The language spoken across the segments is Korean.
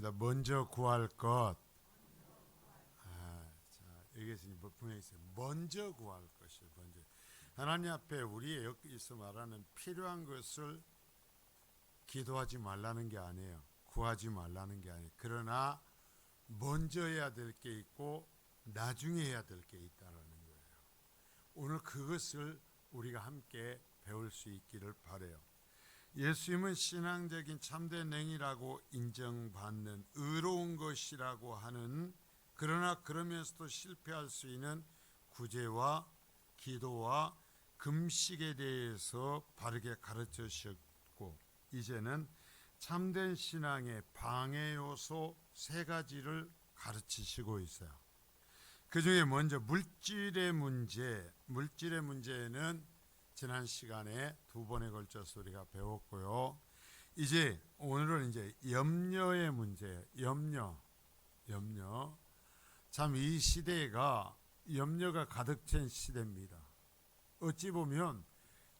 하겠습니다. 먼저 구할 것. 자, 여기서 분명히 있어요. 먼저 구할 것이요. 먼저. 하나님 앞에 우리의 여기서 말하는 필요한 것을 기도하지 말라는 게 아니에요. 구하지 말라는 게 아니에요. 그러나 먼저 해야 될 게 있고 나중에 해야 될 게 있다는 거예요. 오늘 그것을 우리가 함께 배울 수 있기를 바라요. 예수님은 신앙적인 참된 행위라고 인정받는 의로운 것이라고 하는, 그러나 그러면서도 실패할 수 있는 구제와 기도와 금식에 대해서 바르게 가르쳐 주셨고, 이제는 참된 신앙의 방해 요소 3가지를 가르치시고 있어요. 그 중에 먼저 물질의 문제는 지난 시간에 2번에 걸쳐서 우리가 배웠고요. 이제 오늘은 이제 염려의 문제예요. 염려. 참 이 시대가 염려가 가득 찬 시대입니다. 어찌 보면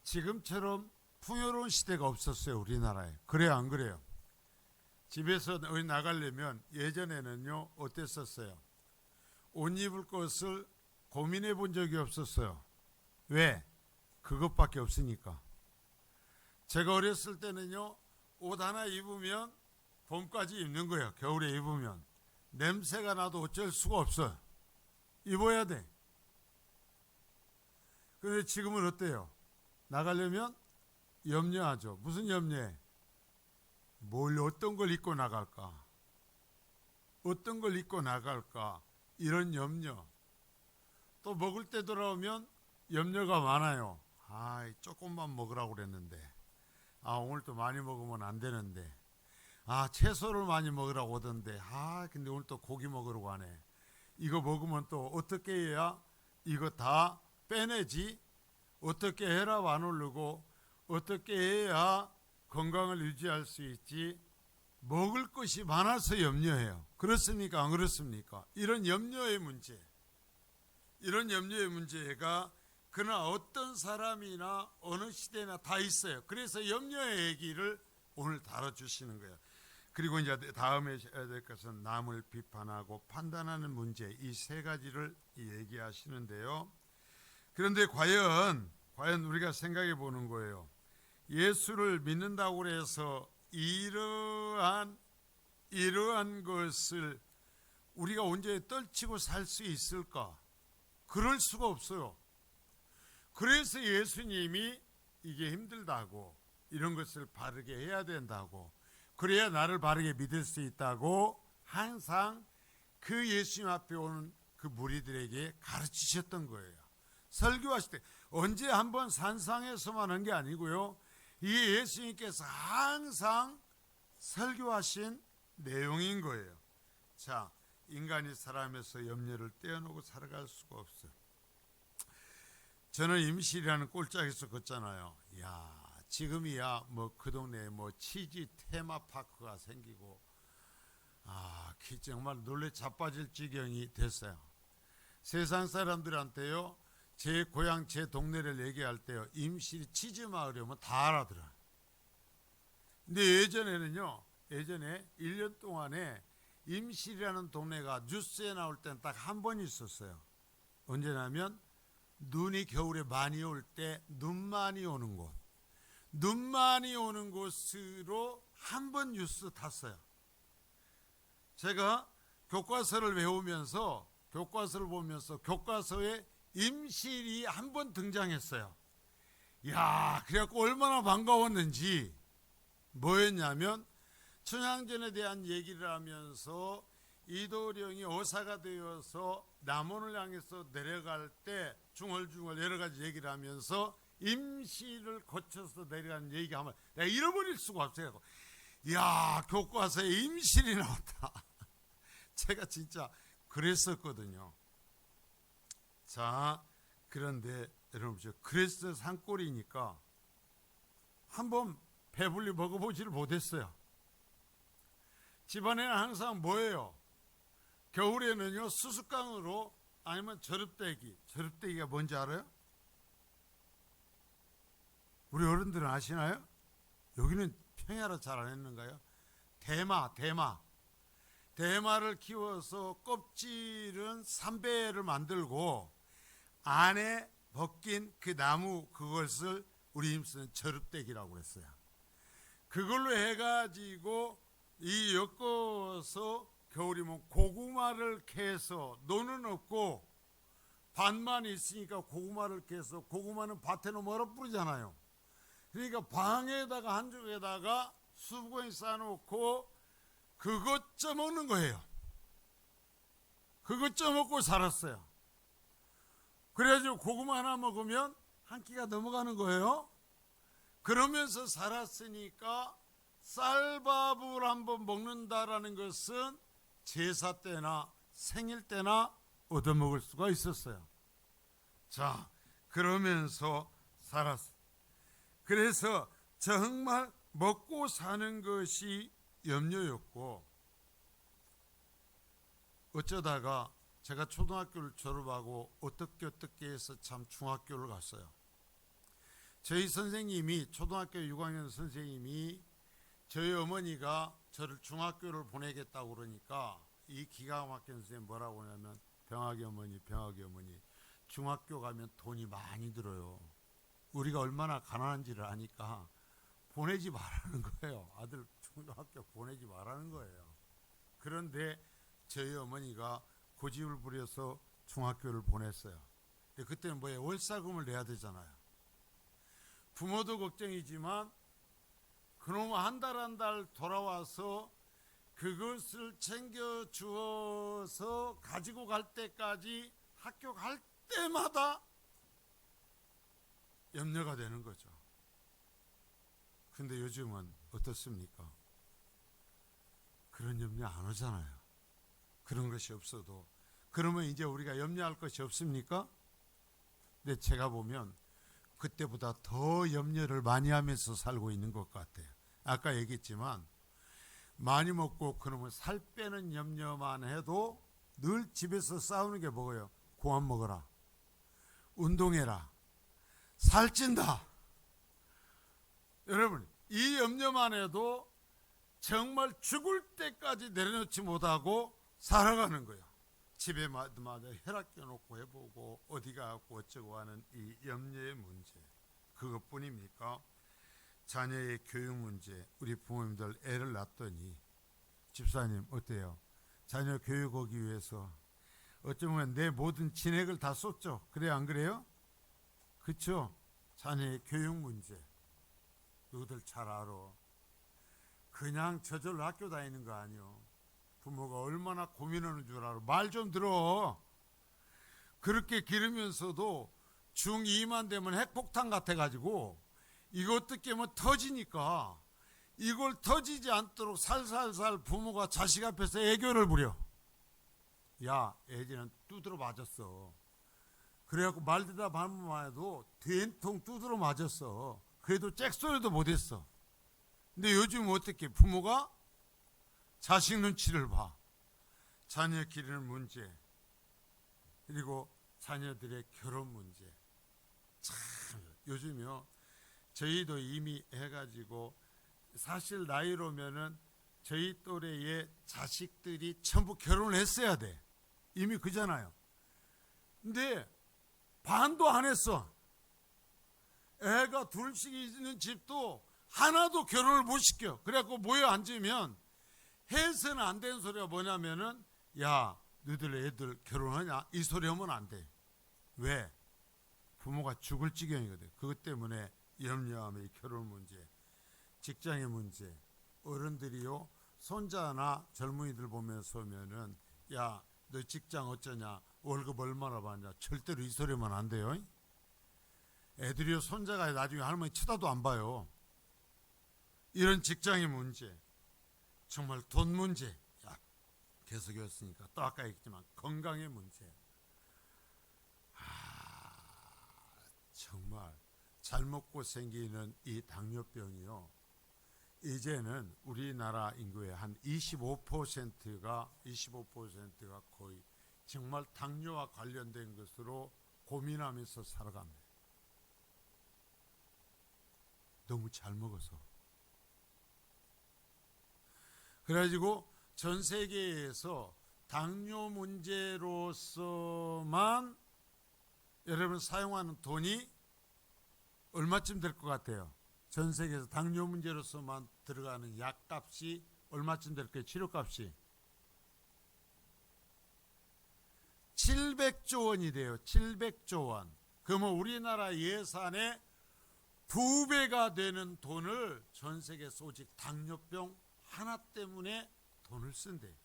지금처럼 풍요로운 시대가 없었어요, 우리나라에. 그래요, 안 그래요? 집에서 어디 나가려면 예전에는요, 어땠었어요? 옷 입을 것을 고민해 본 적이 없었어요. 왜? 그것밖에 없으니까. 제가 어렸을 때는요, 옷 하나 입으면 봄까지 입는 거예요. 겨울에 입으면 냄새가 나도 어쩔 수가 없어요. 입어야 돼. 그런데 지금은 어때요? 나가려면 염려하죠. 무슨 염려해? 어떤 걸 입고 나갈까? 어떤 걸 입고 나갈까? 이런 염려. 또 먹을 때 돌아오면 염려가 많아요. 조금만 먹으라고 그랬는데, 오늘 또 많이 먹으면 안 되는데, 채소를 많이 먹으라고 하던데, 근데 오늘 또 고기 먹으러 가네. 이거 먹으면 또 어떻게 해야 이거 다 빼내지? 어떻게 혈압 안 오르고 어떻게 해야 건강을 유지할 수 있지? 먹을 것이 많아서 염려해요. 그렇습니까? 안 그렇습니까? 이런 염려의 문제가 그러나 어떤 사람이나 어느 시대나 다 있어요. 그래서 염려의 얘기를 오늘 다뤄주시는 거예요. 그리고 이제 다음에 해야 될 것은 남을 비판하고 판단하는 문제, 이 3가지를 얘기하시는데요. 그런데 과연 우리가 생각해 보는 거예요. 예수를 믿는다고 해서 이러한 것을 우리가 언제 떨치고 살 수 있을까? 그럴 수가 없어요. 그래서 예수님이 이게 힘들다고, 이런 것을 바르게 해야 된다고, 그래야 나를 바르게 믿을 수 있다고 항상 그 예수님 앞에 오는 그 무리들에게 가르치셨던 거예요. 설교하실 때 언제 한번 산상에서만 한 게 아니고요. 이 예수님께서 항상 설교하신 내용인 거예요. 자, 인간이 사람에서 염려를 떼어놓고 살아갈 수가 없어요. 저는 임실이라는 꼴짝에서 걷잖아요. 지금이야 그 동네에 치즈 테마파크가 생기고 정말 놀래 자빠질 지경이 됐어요. 세상 사람들한테요, 제 고향 제 동네를 얘기할 때요, 임실이 치즈 마을이 오면 다 알아들어요. 근데 예전에 1년 동안에 임실이라는 동네가 뉴스에 나올 때는 딱 한 번 있었어요. 언제냐면 눈이 겨울에 많이 올 때 눈 많이 오는 곳으로 한 번 뉴스 탔어요. 제가 교과서를 보면서 교과서에 임실이 한 번 등장했어요. 그래갖고 얼마나 반가웠는지. 뭐였냐면 춘향전에 대한 얘기를 하면서 이도령이 어사가 되어서 남원을 향해서 내려갈 때 중얼중얼 여러 가지 얘기를 하면서 임시를 거쳐서 내려가는 얘기하면 내가 잃어버릴 수가 없어요. 교과서에 임실이 나왔다. 제가 진짜 그랬었거든요. 자, 그런데 여러분, 그래서 산골이니까 한번 배불리 먹어보지를 못했어요. 집안에는 항상 뭐예요? 겨울에는요, 수수깡으로, 아니면 저릅대기가 뭔지 알아요? 우리 어른들은 아시나요? 여기는 평야라 잘 안 했는가요? 대마. 대마를 키워서 껍질은 3배를 만들고 안에 벗긴 그 나무 그것을 우리 힘쓰는 저릅대기라고 그랬어요. 그걸로 해가지고 이 엮어서 겨울이면 고구마를 캐서 노는 없고 밭만 있으니까 고구마를 캐서 고구마는 밭에 놓으면 얼어 뿌리잖아요. 그러니까 방에다가 한쪽에다가 수분이 쌓아놓고 그것 쪄먹는 거예요. 그것 쪄먹고 살았어요. 그래가지고 고구마 하나 먹으면 한 끼가 넘어가는 거예요. 그러면서 살았으니까 쌀밥을 한번 먹는다라는 것은 제사 때나 생일 때나 얻어먹을 수가 있었어요. 자, 그러면서 살았어요. 그래서 정말 먹고 사는 것이 염려였고, 어쩌다가 제가 초등학교를 졸업하고 어떻게 해서 참 중학교를 갔어요. 저희 선생님이, 초등학교 6학년 선생님이 저희 어머니가 저를 중학교를 보내겠다고 그러니까 이 기가 막힌 선생님 뭐라고 하냐면, 병아기 어머니 중학교 가면 돈이 많이 들어요. 우리가 얼마나 가난한지를 아니까 보내지 말라는 거예요. 아들 중학교 보내지 말라는 거예요. 그런데 저희 어머니가 고집을 부려서 중학교를 보냈어요. 근데 그때는 뭐예요? 월사금을 내야 되잖아요. 부모도 걱정이지만 그놈 한 달 돌아와서 그것을 챙겨 주어서 가지고 갈 때까지 학교 갈 때마다 염려가 되는 거죠. 근데 요즘은 어떻습니까? 그런 염려 안 하잖아요. 그런 것이 없어도. 그러면 이제 우리가 염려할 것이 없습니까? 근데 제가 보면 그때보다 더 염려를 많이 하면서 살고 있는 것 같아요. 아까 얘기했지만 많이 먹고 그러면 살 빼는 염려만 해도 늘 집에서 싸우는 게 뭐예요? 그만 먹어라, 운동해라, 살찐다. 여러분, 이 염려만 해도 정말 죽을 때까지 내려놓지 못하고 살아가는 거예요. 집에마다 혈압 껴놓고 해보고 어디 가고 어쩌고 하는 이 염려의 문제, 그것뿐입니까? 자녀의 교육 문제. 우리 부모님들 애를 낳았더니, 집사님 어때요? 자녀 교육하기 위해서 어쩌면 내 모든 진액을 다 쏟죠. 그래요, 안 그래요? 그렇죠? 자녀의 교육 문제 너희들 잘 알아. 그냥 저절로 학교 다니는 거 아니요. 부모가 얼마나 고민하는 줄 알아. 말 좀 들어. 그렇게 기르면서도 중2만 되면 핵폭탄 같아가지고 이것 깨면 터지니까 이걸 터지지 않도록 살살살 부모가 자식 앞에서 애교를 부려. 야, 애지는 두드러 맞았어. 그래갖고 말 대답 한 번만 해도 된통 두드러 맞았어. 그래도 잭소리도 못했어. 근데 요즘 어떻게 부모가 자식 눈치를 봐. 자녀 기르는 문제, 그리고 자녀들의 결혼 문제. 참 요즘요, 저희도 이미 해가지고 사실 나이로면은 저희 또래의 자식들이 전부 결혼을 했어야 돼. 이미 그잖아요. 근데 반도 안 했어. 애가 둘씩 있는 집도 하나도 결혼을 못 시켜. 그래갖고 모여 앉으면 해서는 안 되는 소리가 뭐냐면은, 야, 너희들 애들 결혼하냐? 이 소리 하면 안 돼. 왜? 부모가 죽을 지경이거든. 그것 때문에 염려함의 결혼 문제, 직장의 문제. 어른들이요, 손자나 젊은이들 보면서 오면은, 야, 너 직장 어쩌냐? 월급 얼마나 받냐? 절대로 이 소리 하면 안 돼요. 애들이요, 손자가 나중에 할머니 쳐다도 안 봐요. 이런 직장의 문제, 정말 돈 문제, 계속이었으니까 또 아까 얘기했지만 건강의 문제. 정말 잘 먹고 생기는 이 당뇨병이요, 이제는 우리나라 인구의 한 25%가 거의 정말 당뇨와 관련된 것으로 고민하면서 살아갑니다. 너무 잘 먹어서. 그래가지고 전 세계에서 당뇨 문제로서만 여러분 사용하는 돈이 얼마쯤 될 것 같아요? 전 세계에서 당뇨 문제로서만 들어가는 약값이 얼마쯤 될까요? 치료값이 700조 원이 돼요. 700조 원. 그러면 우리나라 예산의 2배가 되는 돈을 전 세계에서 오직 당뇨병 하나 때문에 돈을 쓴대.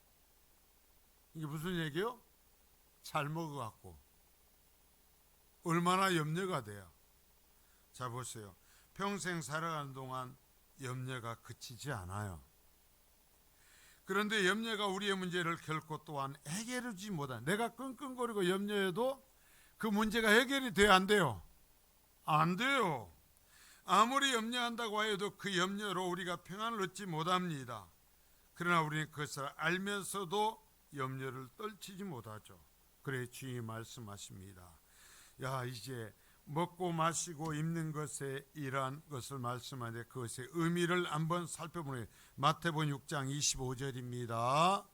이게 무슨 얘기요? 잘 먹어갖고 얼마나 염려가 돼요. 자 보세요. 평생 살아가는 동안 염려가 그치지 않아요. 그런데 염려가 우리의 문제를 결코 또한 해결하지 못한, 내가 끙끙거리고 염려해도 그 문제가 해결이 돼야 안 돼요? 안 돼요. 아무리 염려한다고 하여도 그 염려로 우리가 평안을 얻지 못합니다. 그러나 우리는 그것을 알면서도 염려를 떨치지 못하죠. 그래 주님이 말씀하십니다. 야, 이제 먹고 마시고 입는 것에 이러한 것을 말씀하는데 그것의 의미를 한번 살펴보는 마태복음 6장 25절입니다.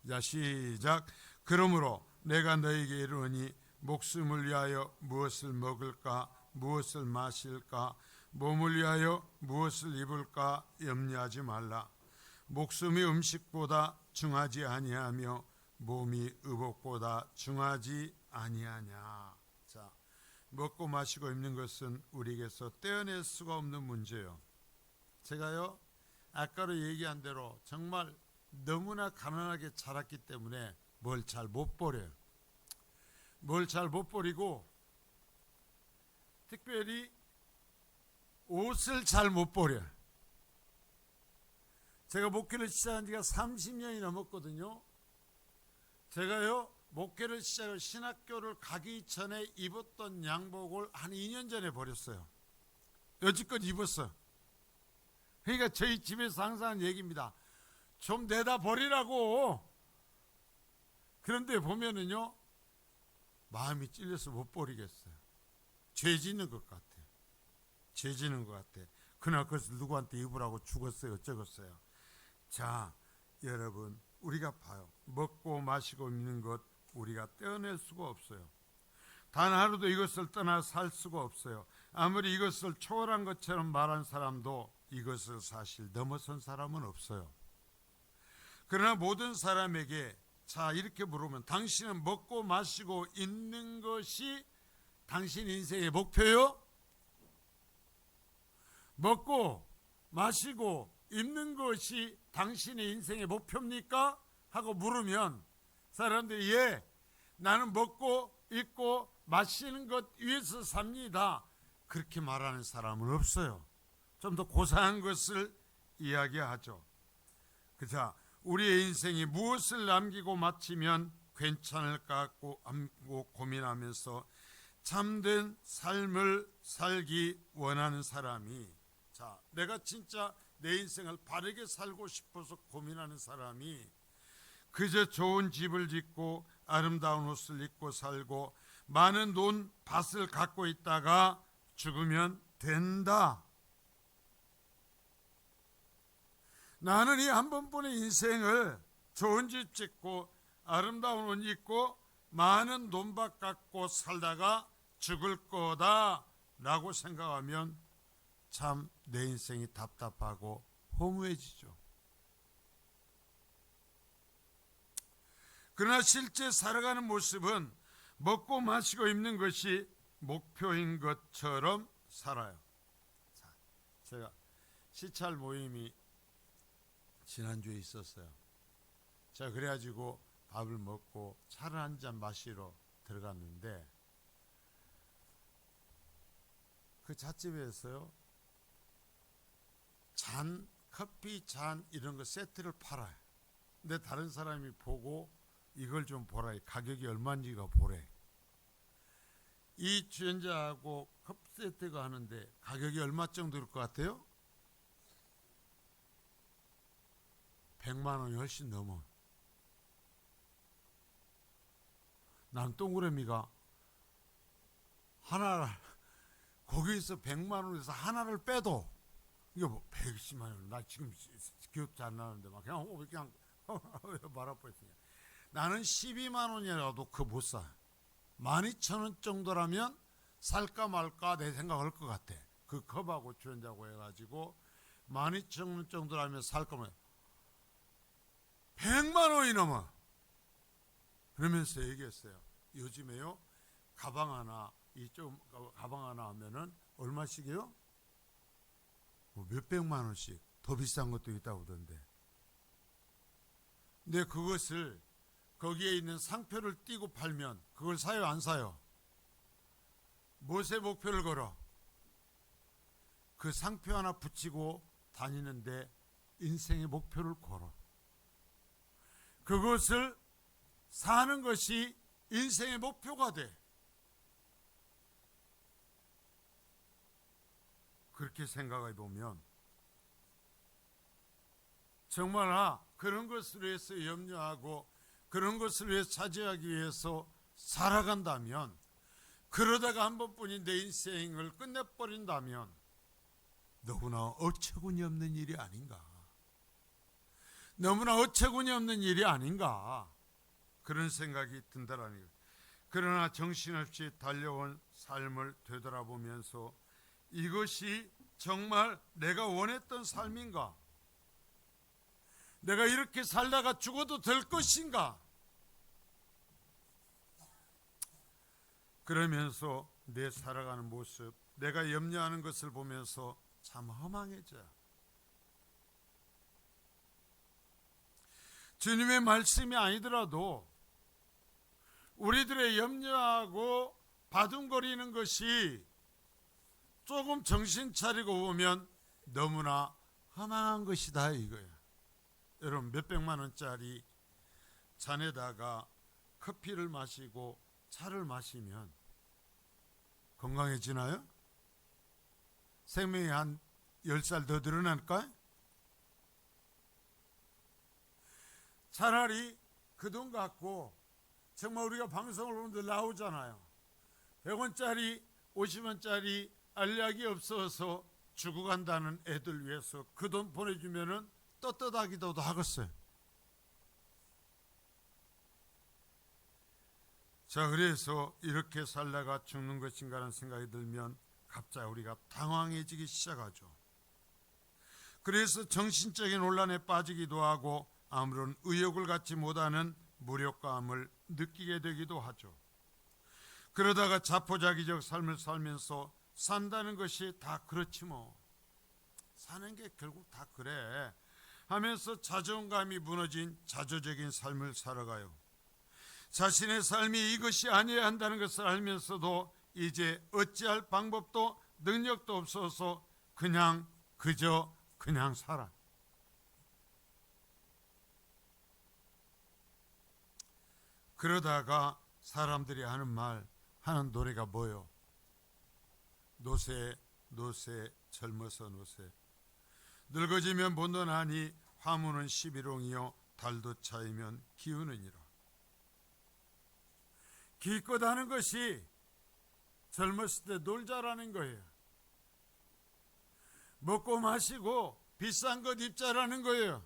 자 시작. 그러므로 내가 너에게 이르노니 목숨을 위하여 무엇을 먹을까 무엇을 마실까 몸을 위하여 무엇을 입을까 염려하지 말라. 목숨이 음식보다 중하지 아니하며 몸이 의복보다 중하지 아니하냐. 자, 먹고 마시고 입는 것은 우리에게서 떼어낼 수가 없는 문제예요. 제가요 아까로 얘기한 대로 정말 너무나 가난하게 자랐기 때문에 뭘 잘 못 버려요. 뭘 잘 못 버리고 특별히 옷을 잘 못 버려요. 제가 목회를 시작한 지가 30년이 넘었거든요. 제가요 목회를 시작을 신학교를 가기 전에 입었던 양복을 한 2년 전에 버렸어요. 여지껏 입었어요. 그러니까 저희 집에서 항상 하는 얘기입니다. 좀 내다 버리라고. 그런데 보면은요 마음이 찔려서 못 버리겠어요. 죄 짓는 것 같아요. 죄 짓는 것 같아. 그날 그것을 누구한테 입으라고 죽었어요 어쩌겠어요. 자 여러분 우리가 봐요. 먹고 마시고 입는 것 우리가 떼어낼 수가 없어요. 단 하루도 이것을 떠나 살 수가 없어요. 아무리 이것을 초월한 것처럼 말한 사람도 이것을 사실 넘어선 사람은 없어요. 그러나 모든 사람에게 자 이렇게 물으면 당신은 먹고 마시고 입는 것이 당신 인생의 목표요? 먹고 마시고 입는 것이 당신의 인생의 목표입니까? 하고 물으면 사람들이 예, 나는 먹고 입고 마시는 것 위해서 삽니다. 그렇게 말하는 사람은 없어요. 좀 더 고상한 것을 이야기하죠. 자, 우리의 인생이 무엇을 남기고 마치면 괜찮을까 하고 고민하면서 참된 삶을 살기 원하는 사람이, 자, 내가 진짜 내 인생을 바르게 살고 싶어서 고민하는 사람이 그저 좋은 집을 짓고 아름다운 옷을 입고 살고 많은 돈 밭을 갖고 있다가 죽으면 된다. 나는 이 한 번뿐의 인생을 좋은 집 짓고 아름다운 옷 입고 많은 돈밭 갖고 살다가 죽을 거다 라고 생각하면 참 내 인생이 답답하고 허무해지죠. 그러나 실제 살아가는 모습은 먹고 마시고 입는 것이 목표인 것처럼 살아요. 자, 제가 시찰 모임이 지난주에 있었어요. 자, 그래가지고 밥을 먹고 차를 한 잔 마시러 들어갔는데 그 찻집에서요 잔, 커피 잔 이런 거 세트를 팔아요. 근데 다른 사람이 보고 이걸 좀 보라, 가격이 얼마인지가 보래. 이 주연자하고 컵 세트가 하는데 가격이 얼마 정도일 것 같아요? 100만 원이 훨씬 넘어. 난 동그라미가 하나, 거기서 100만 원에서 하나를 빼도 이게 뭐 120만 원. 나 지금 기억도 안 나는데 막 그냥 말아버렸으니까. 나는 12만 원이라도 그거 못 사. 12,000원 정도라면 살까 말까 내 생각할 것 같아. 그 컵하고 주연자고 해가지고 12,000원 정도라면 살 거면 100만 원이 넘어. 그러면서 얘기했어요. 요즘에요 가방 하나 이쪽 가방 하나 하면은 얼마씩이요? 뭐 몇백만 원씩 더 비싼 것도 있다고 그러던데. 근데 그것을 거기에 있는 상표를 띄고 팔면 그걸 사요 안 사요? 무엇에 목표를 걸어? 그 상표 하나 붙이고 다니는데 인생의 목표를 걸어. 그것을 사는 것이 인생의 목표가 돼. 그렇게 생각해 보면 정말 그런 것을 위해서 염려하고 그런 것을 위해서 차지하기 위해서 살아간다면, 그러다가 한 번뿐인 내 인생을 끝내버린다면 너무나 어처구니 없는 일이 아닌가. 너무나 어처구니 없는 일이 아닌가. 그런 생각이 든다라는 거예요. 그러나 정신없이 달려온 삶을 되돌아보면서 이것이 정말 내가 원했던 삶인가? 내가 이렇게 살다가 죽어도 될 것인가? 그러면서 내 살아가는 모습, 내가 염려하는 것을 보면서 참 허망해져요. 주님의 말씀이 아니더라도 우리들의 염려하고 바둥거리는 것이 조금 정신 차리고 보면 너무나 허망한 것이다 이거야. 여러분, 몇백만 원짜리 잔에다가 커피를 마시고 차를 마시면 건강해지나요? 생명이 한 10살 더 늘어날까? 차라리 그 돈 갖고 정말 우리가 방송을 보는데 나오잖아요. 100원짜리 50원짜리 알약이 없어서 죽어간다는 애들 위해서 그 돈 보내주면은 떳떳하기도 하겠어요. 자, 그래서 이렇게 살다가 죽는 것인가 하는 생각이 들면 갑자기 우리가 당황해지기 시작하죠. 그래서 정신적인 혼란에 빠지기도 하고 아무런 의욕을 갖지 못하는 무력감을 느끼게 되기도 하죠. 그러다가 자포자기적 삶을 살면서 산다는 것이 다 그렇지 뭐, 사는 게 결국 다 그래 하면서 자존감이 무너진 자조적인 삶을 살아가요. 자신의 삶이 이것이 아니어야 한다는 것을 알면서도 이제 어찌할 방법도 능력도 없어서 그냥 살아. 그러다가 사람들이 하는 노래가 뭐요? 노새 젊어서 노새, 늙어지면 못논하니 화무는 11홍이요 달도 차이면 기우느니라. 기껏 하는 것이 젊었을 때 놀자라는 거예요. 먹고 마시고 비싼 것 입자라는 거예요.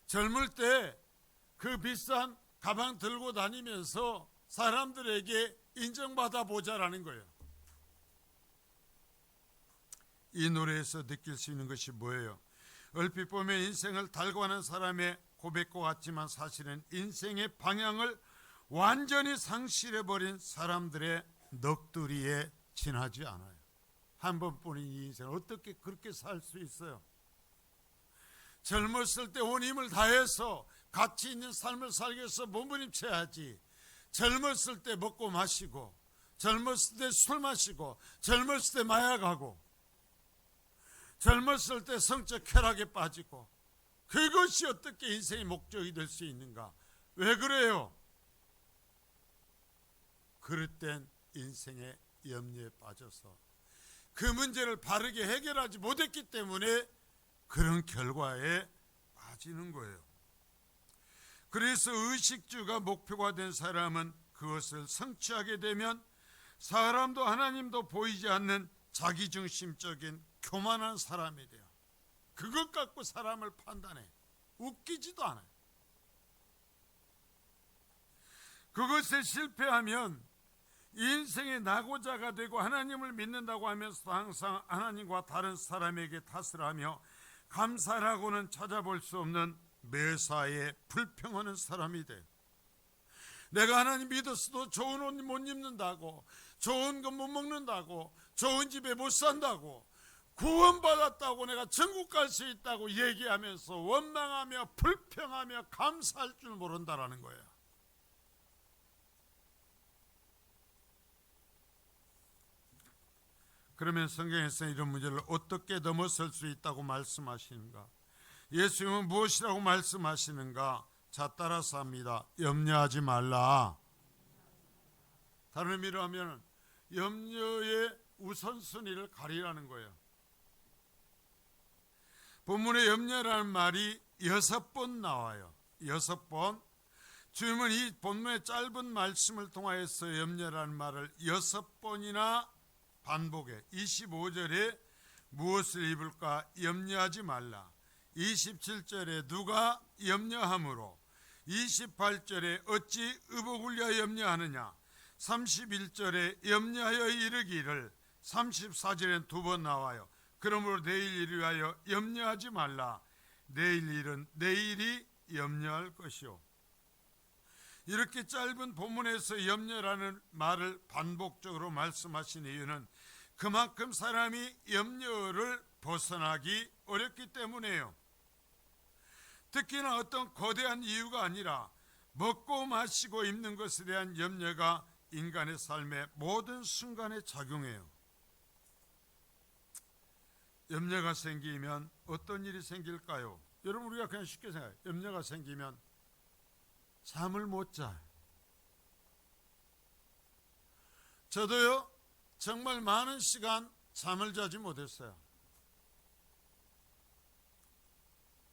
젊을 때 그 비싼 가방 들고 다니면서 사람들에게 인정받아 보자라는 거예요. 이 노래에서 느낄 수 있는 것이 뭐예요? 얼핏 보면 인생을 달관한 사람의 고백과 같지만 사실은 인생의 방향을 완전히 상실해버린 사람들의 넋두리에 지나지 않아요. 한 번뿐인 이 인생을 어떻게 그렇게 살 수 있어요? 젊었을 때 온 힘을 다해서 가치 있는 삶을 살기 위해서 몸부림쳐야지. 젊었을 때 먹고 마시고, 젊었을 때 술 마시고, 젊었을 때 마약하고, 젊었을 때 성적 쾌락에 빠지고, 그것이 어떻게 인생의 목적이 될 수 있는가? 왜 그래요? 그럴 땐 인생의 염려에 빠져서 그 문제를 바르게 해결하지 못했기 때문에 그런 결과에 빠지는 거예요. 그래서 의식주가 목표가 된 사람은 그것을 성취하게 되면 사람도 하나님도 보이지 않는 자기중심적인 교만한 사람이 돼요. 그것 갖고 사람을 판단해. 웃기지도 않아요. 그것에 실패하면 인생의 낙오자가 되고 하나님을 믿는다고 하면서 항상 하나님과 다른 사람에게 탓을 하며 감사라고는 찾아볼 수 없는 매사에 불평하는 사람이 돼. 내가 하나님 믿었어도 좋은 옷 못 입는다고, 좋은 거 못 먹는다고, 좋은 집에 못 산다고, 구원받았다고, 내가 천국 갈 수 있다고 얘기하면서 원망하며 불평하며 감사할 줄 모른다라는 거예요. 그러면 성경에서 이런 문제를 어떻게 넘어설 수 있다고 말씀하시는가? 예수님은 무엇이라고 말씀하시는가? 자, 따라서 합니다. 염려하지 말라. 다른 의미로 하면 염려의 우선순위를 가리라는 거예요. 본문에 염려라는 말이 6번 나와요. 6번. 주님은 이 본문의 짧은 말씀을 통하여서 염려라는 말을 6번이나 반복해. 25절에 무엇을 입을까 염려하지 말라. 27절에 누가 염려함으로, 28절에 어찌 의복을 위하여 염려하느냐, 31절에 염려하여 이르기를, 34절엔 2번 나와요. 그러므로 내일 일을 위하여 염려하지 말라. 내일 일은 내일이 염려할 것이요. 이렇게 짧은 본문에서 염려라는 말을 반복적으로 말씀하신 이유는 그만큼 사람이 염려를 벗어나기 어렵기 때문이에요. 특히나 어떤 거대한 이유가 아니라 먹고 마시고 입는 것에 대한 염려가 인간의 삶의 모든 순간에 작용해요. 염려가 생기면 어떤 일이 생길까요? 여러분, 우리가 그냥 쉽게 생각해요. 염려가 생기면 잠을 못 자요. 저도요, 정말 많은 시간 잠을 자지 못했어요.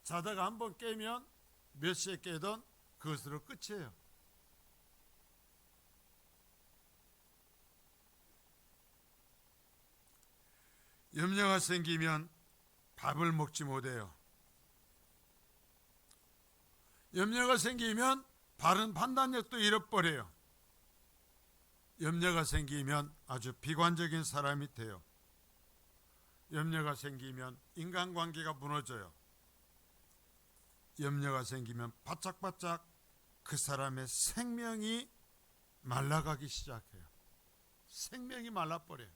자다가 한번 깨면 몇 시에 깨든 그것으로 끝이에요. 염려가 생기면 밥을 먹지 못해요. 염려가 생기면 바른 판단력도 잃어버려요. 염려가 생기면 아주 비관적인 사람이 돼요. 염려가 생기면 인간관계가 무너져요. 염려가 생기면 바짝바짝 그 사람의 생명이 말라가기 시작해요. 생명이 말라버려요.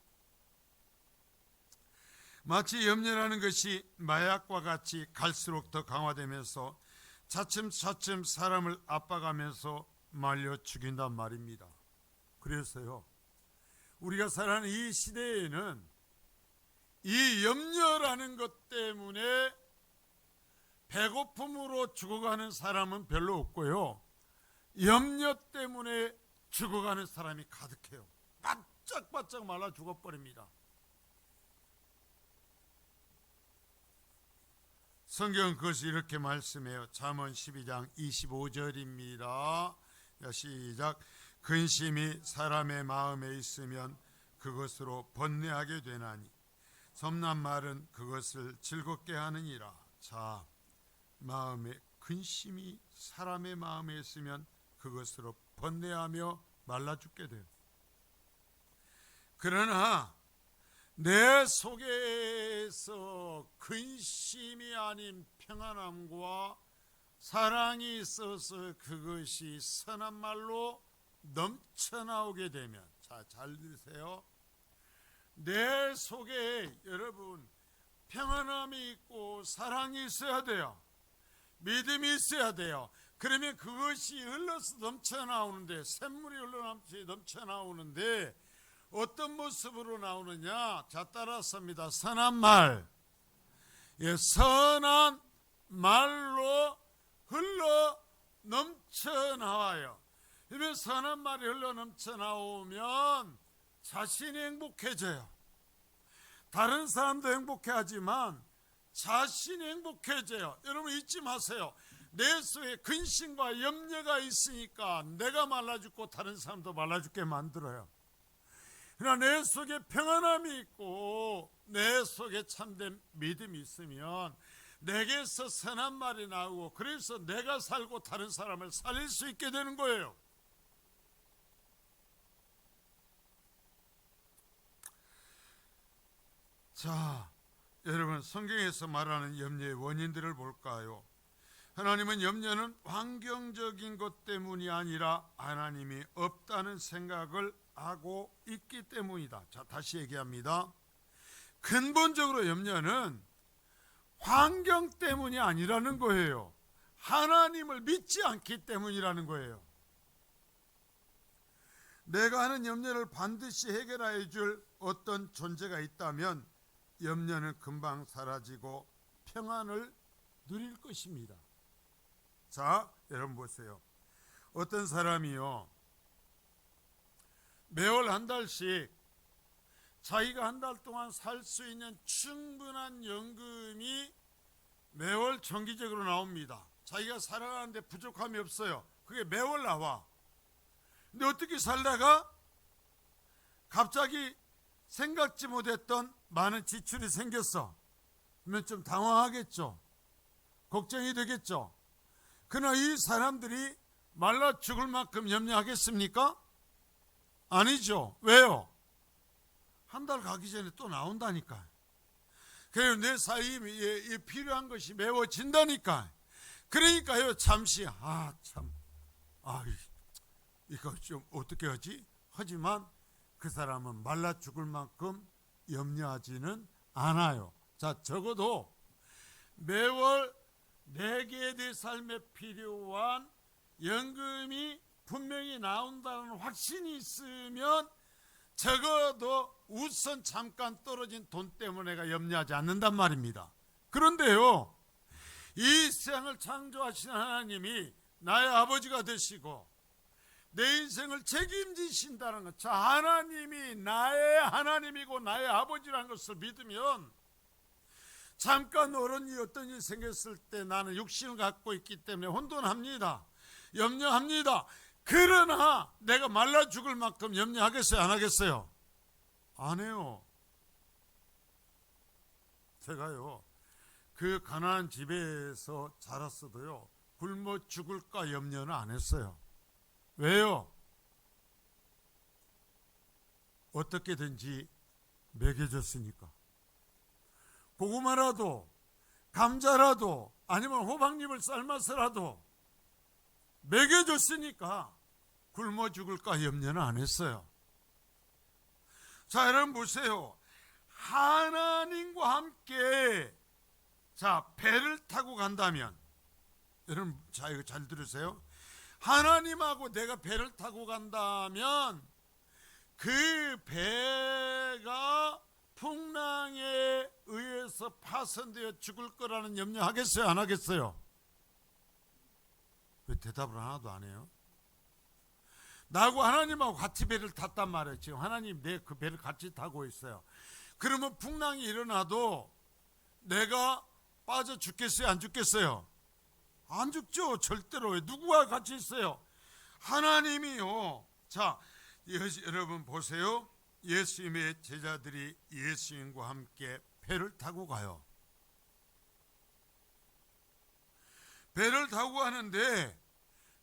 마치 염려라는 것이 마약과 같이 갈수록 더 강화되면서 차츰차츰 사람을 압박하면서 말려 죽인단 말입니다. 그래서요, 우리가 살아가는 이 시대에는 이 염려라는 것 때문에 배고픔으로 죽어가는 사람은 별로 없고요, 염려 때문에 죽어가는 사람이 가득해요. 바짝바짝 말라 죽어버립니다. 성경은 그것을 이렇게 말씀해요. 잠언 12장 25절입니다. 시작. 근심이 사람의 마음에 있으면 그것으로 번뇌하게 되나니 섬난 말은 그것을 즐겁게 하느니라. 자, 마음에 근심이 사람의 마음에 있으면 그것으로 번뇌하며 말라 죽게 돼요. 그러나 내 속에서 근심이 아닌 평안함과 사랑이 있어서 그것이 선한 말로 넘쳐나오게 되면, 자, 잘 들으세요. 내 속에 여러분 평안함이 있고 사랑이 있어야 돼요. 믿음이 있어야 돼요. 그러면 그것이 흘러서 넘쳐나오는데, 샘물이 흘러넘치 넘쳐나오는데 어떤 모습으로 나오느냐? 자, 따라서입니다. 선한 말. 예, 선한 말로 흘러 넘쳐나와요. 이면 선한 말이 흘러 넘쳐나오면 자신이 행복해져요. 다른 사람도 행복해하지만 자신이 행복해져요. 여러분 잊지 마세요. 내 속에 근심과 염려가 있으니까 내가 말라 죽고 다른 사람도 말라 죽게 만들어요. 그러나 내 속에 평안함이 있고 내 속에 참된 믿음이 있으면 내게서 선한 말이 나오고, 그래서 내가 살고 다른 사람을 살릴 수 있게 되는 거예요. 자, 여러분, 성경에서 말하는 염려의 원인들을 볼까요? 하나님은 염려는 환경적인 것 때문이 아니라 하나님이 없다는 생각을 하고 있기 때문이다. 자, 다시 얘기합니다. 근본적으로 염려는 환경 때문이 아니라는 거예요. 하나님을 믿지 않기 때문이라는 거예요. 내가 하는 염려를 반드시 해결해 줄 어떤 존재가 있다면 염려는 금방 사라지고 평안을 누릴 것입니다. 자, 여러분 보세요. 어떤 사람이요, 매월 한 달씩 자기가 한 달 동안 살 수 있는 충분한 연금이 매월 정기적으로 나옵니다. 자기가 살아가는데 부족함이 없어요. 그게 매월 나와. 근데 어떻게 살다가 갑자기 생각지 못했던 많은 지출이 생겼어. 그러면 좀 당황하겠죠. 걱정이 되겠죠. 그러나 이 사람들이 말라 죽을 만큼 염려하겠습니까? 아니죠. 왜요? 한 달 가기 전에 또 나온다니까. 그래서 내 삶에 필요한 것이 메워진다니까. 그러니까요, 잠시 이거 좀 어떻게 하지? 하지만 그 사람은 말라 죽을 만큼 염려하지는 않아요. 자, 적어도 매월 내게 내 삶에 필요한 연금이 분명히 나온다는 확신이 있으면 적어도 우선 잠깐 떨어진 돈 때문에 내가 염려하지 않는단 말입니다. 그런데요, 이 세상을 창조하신 하나님이 나의 아버지가 되시고 내 인생을 책임지신다는 것, 자, 하나님이 나의 하나님이고 나의 아버지라는 것을 믿으면 잠깐 어떤 일이 생겼을 때 나는 육신을 갖고 있기 때문에 혼돈합니다. 염려합니다. 그러나 내가 말라 죽을 만큼 염려하겠어요? 안 하겠어요? 안 해요. 제가요, 그 가난한 집에서 자랐어도요, 굶어 죽을까 염려는 안 했어요. 왜요? 어떻게든지 먹여줬으니까. 고구마라도 감자라도 아니면 호박잎을 삶아서라도 먹여줬으니까 굶어 죽을까 염려는 안 했어요. 자, 여러분 보세요. 하나님과 함께 배를 타고 간다면, 여러분 자, 이거 잘 들으세요. 하나님하고 내가 배를 타고 간다면 그 배가 풍랑에 의해서 파손되어 죽을 거라는 염려하겠어요? 안 하겠어요? 왜 대답을 하나도 안 해요? 나하고 하나님하고 같이 배를 탔단 말이에요. 지금 하나님 내 그 배를 같이 타고 있어요. 그러면 풍랑이 일어나도 내가 빠져 죽겠어요? 안 죽겠어요? 안 죽죠. 절대로. 왜? 누구와 같이 있어요? 하나님이요. 자, 여러분 보세요. 예수님의 제자들이 예수님과 함께 배를 타고 가요. 배를 타고 가는데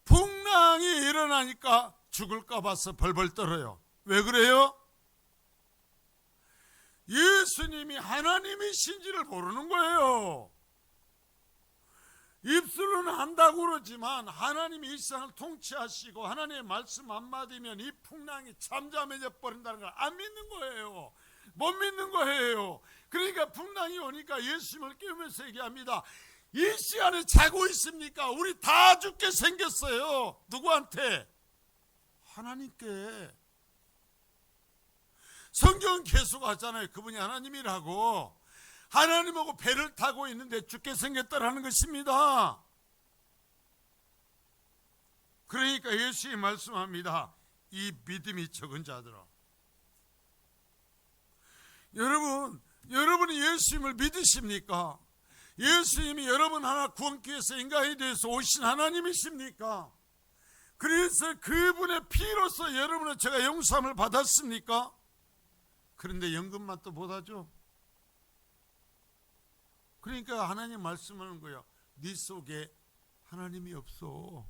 풍랑이 일어나니까 죽을까 봐서 벌벌 떨어요. 왜 그래요? 예수님이 하나님이신지를 모르는 거예요. 입술로는 한다고 그러지만 하나님이 이 세상을 통치하시고 하나님의 말씀 한마디면 이 풍랑이 잠잠해져 버린다는 걸 안 믿는 거예요. 못 믿는 거예요. 그러니까 풍랑이 오니까 예수님을 깨우면서 얘기합니다. 이 시간에 자고 있습니까? 우리 다 죽게 생겼어요. 누구한테? 하나님께. 성경은 계속 하잖아요. 그분이 하나님이라고. 하나님하고 배를 타고 있는데 죽게 생겼다라는 것입니다. 그러니까 예수님이 말씀합니다. 이 믿음이 적은 자들아. 여러분이 예수님을 믿으십니까? 예수님이 여러분 하나 구원기 위해서 인간이 되어서 오신 하나님이십니까? 그래서 그분의 피로서 여러분은 제가 용서함을 받았습니까? 그런데 연금만 또 못하죠. 그러니까 하나님 말씀하는 거야. 네 속에 하나님이 없어.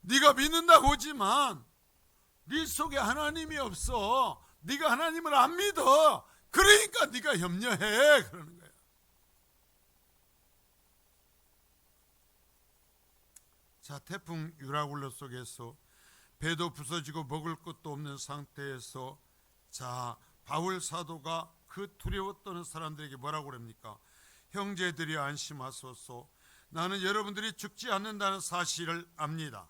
네가 믿는다고 하지만 네 속에 하나님이 없어. 네가 하나님을 안 믿어. 그러니까 네가 염려해. 그러는 거야. 자, 태풍 유라굴로 속에서 배도 부서지고 먹을 것도 없는 상태에서 자, 바울 사도가 그 두려워 떠는 사람들에게 뭐라고 그럽니까? 형제들이 안심하소서. 나는 여러분들이 죽지 않는다는 사실을 압니다.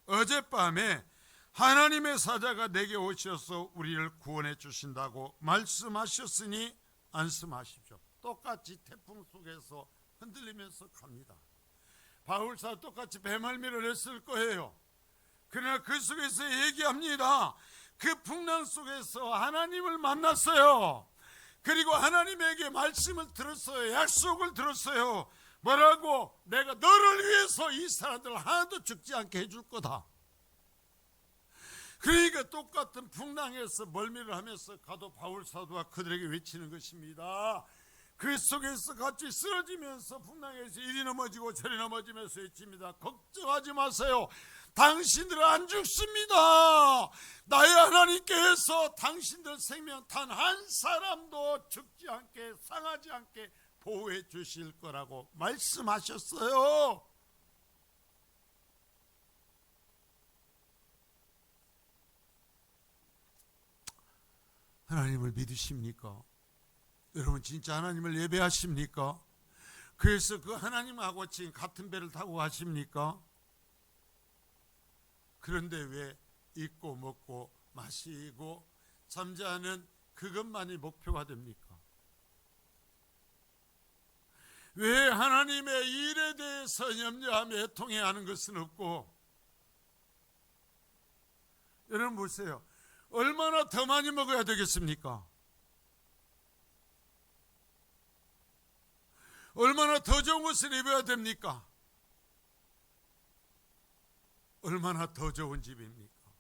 어젯밤에 하나님의 사자가 내게 오셔서 우리를 구원해 주신다고 말씀하셨으니 안심하십시오. 똑같이 태풍 속에서 흔들리면서 갑니다. 바울사 똑같이 배멀미를 했을 거예요. 그러나 그 속에서 얘기합니다. 그 풍랑 속에서 하나님을 만났어요. 그리고 하나님에게 말씀을 들었어요. 약속을 들었어요. 뭐라고? 내가 너를 위해서 이 사람들 하나도 죽지 않게 해줄 거다. 그러니까 똑같은 풍랑에서 멀미를 하면서 가도 바울 사도가 그들에게 외치는 것입니다. 그 속에서 같이 쓰러지면서 풍랑에서 이리 넘어지고 저리 넘어지면서 외칩니다. 걱정하지 마세요. 당신들은 안 죽습니다. 나의 하나님께서 당신들 생명 단 한 사람도 죽지 않게 상하지 않게 보호해 주실 거라고 말씀하셨어요. 하나님을 믿으십니까? 여러분 진짜 하나님을 예배하십니까? 그래서 그 하나님하고 지금 같은 배를 타고 가십니까? 그런데 왜 입고 먹고 마시고 잠자는 그것만이 목표가 됩니까? 왜 하나님의 일에 대해서 염려하며 애통해하는 것은 없고, 여러분 보세요. 얼마나 더 많이 먹어야 되겠습니까? 얼마나 더 좋은 것을 입어야 됩니까? 얼마나 더 좋은 집입니까?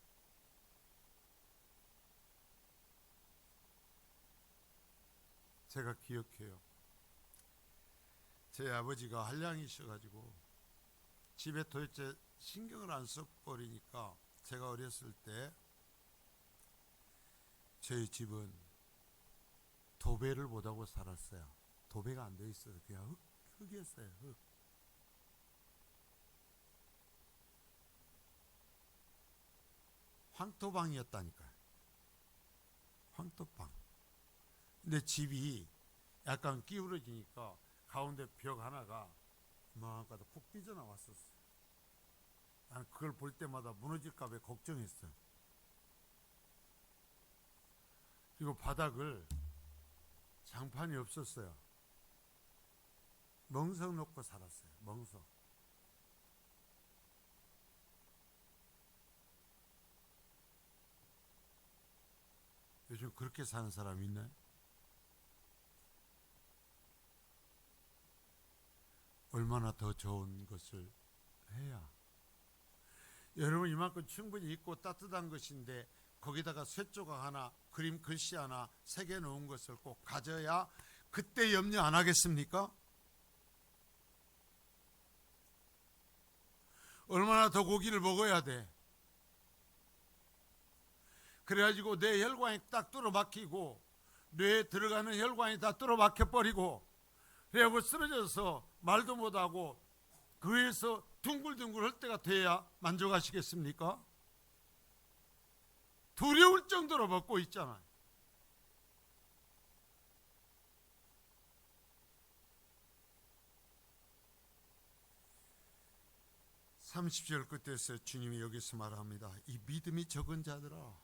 제가 기억해요. 제 아버지가 한량이셔가지고 집에 도대체 신경을 안 써버리니까 제가 어렸을 때 저희 집은 도배를 못하고 살았어요. 도배가 안 돼 있어서 그냥 흙이었어요. 흙. 황토방이었다니까요. 황토방. 근데 집이 약간 기울어지니까 가운데 벽 하나가 이만하다 푹 삐져나왔었어요. 나는 그걸 볼 때마다 무너질까 봐 걱정했어요. 그리고 바닥을 장판이 없었어요. 멍석 놓고 살았어요. 멍석. 요즘 그렇게 사는 사람 있나요? 얼마나 더 좋은 것을 해야. 여러분 이만큼 충분히 있고 따뜻한 것인데 거기다가 쇠조각 하나, 그림 글씨 하나 새겨 놓은 것을 꼭 가져야 그때 염려 안 하겠습니까? 얼마나 더 고기를 먹어야 돼. 그래가지고 내 혈관이 딱 뚫어박히고 뇌에 들어가는 혈관이 다 뚫어박혀버리고 그래갖고 쓰러져서 말도 못하고 그 위에서 둥글둥글 할 때가 돼야 만족하시겠습니까? 두려울 정도로 먹고 있잖아요. (30절) 끝에서 주님이 여기서 말합니다. 이 믿음이 적은 자들아,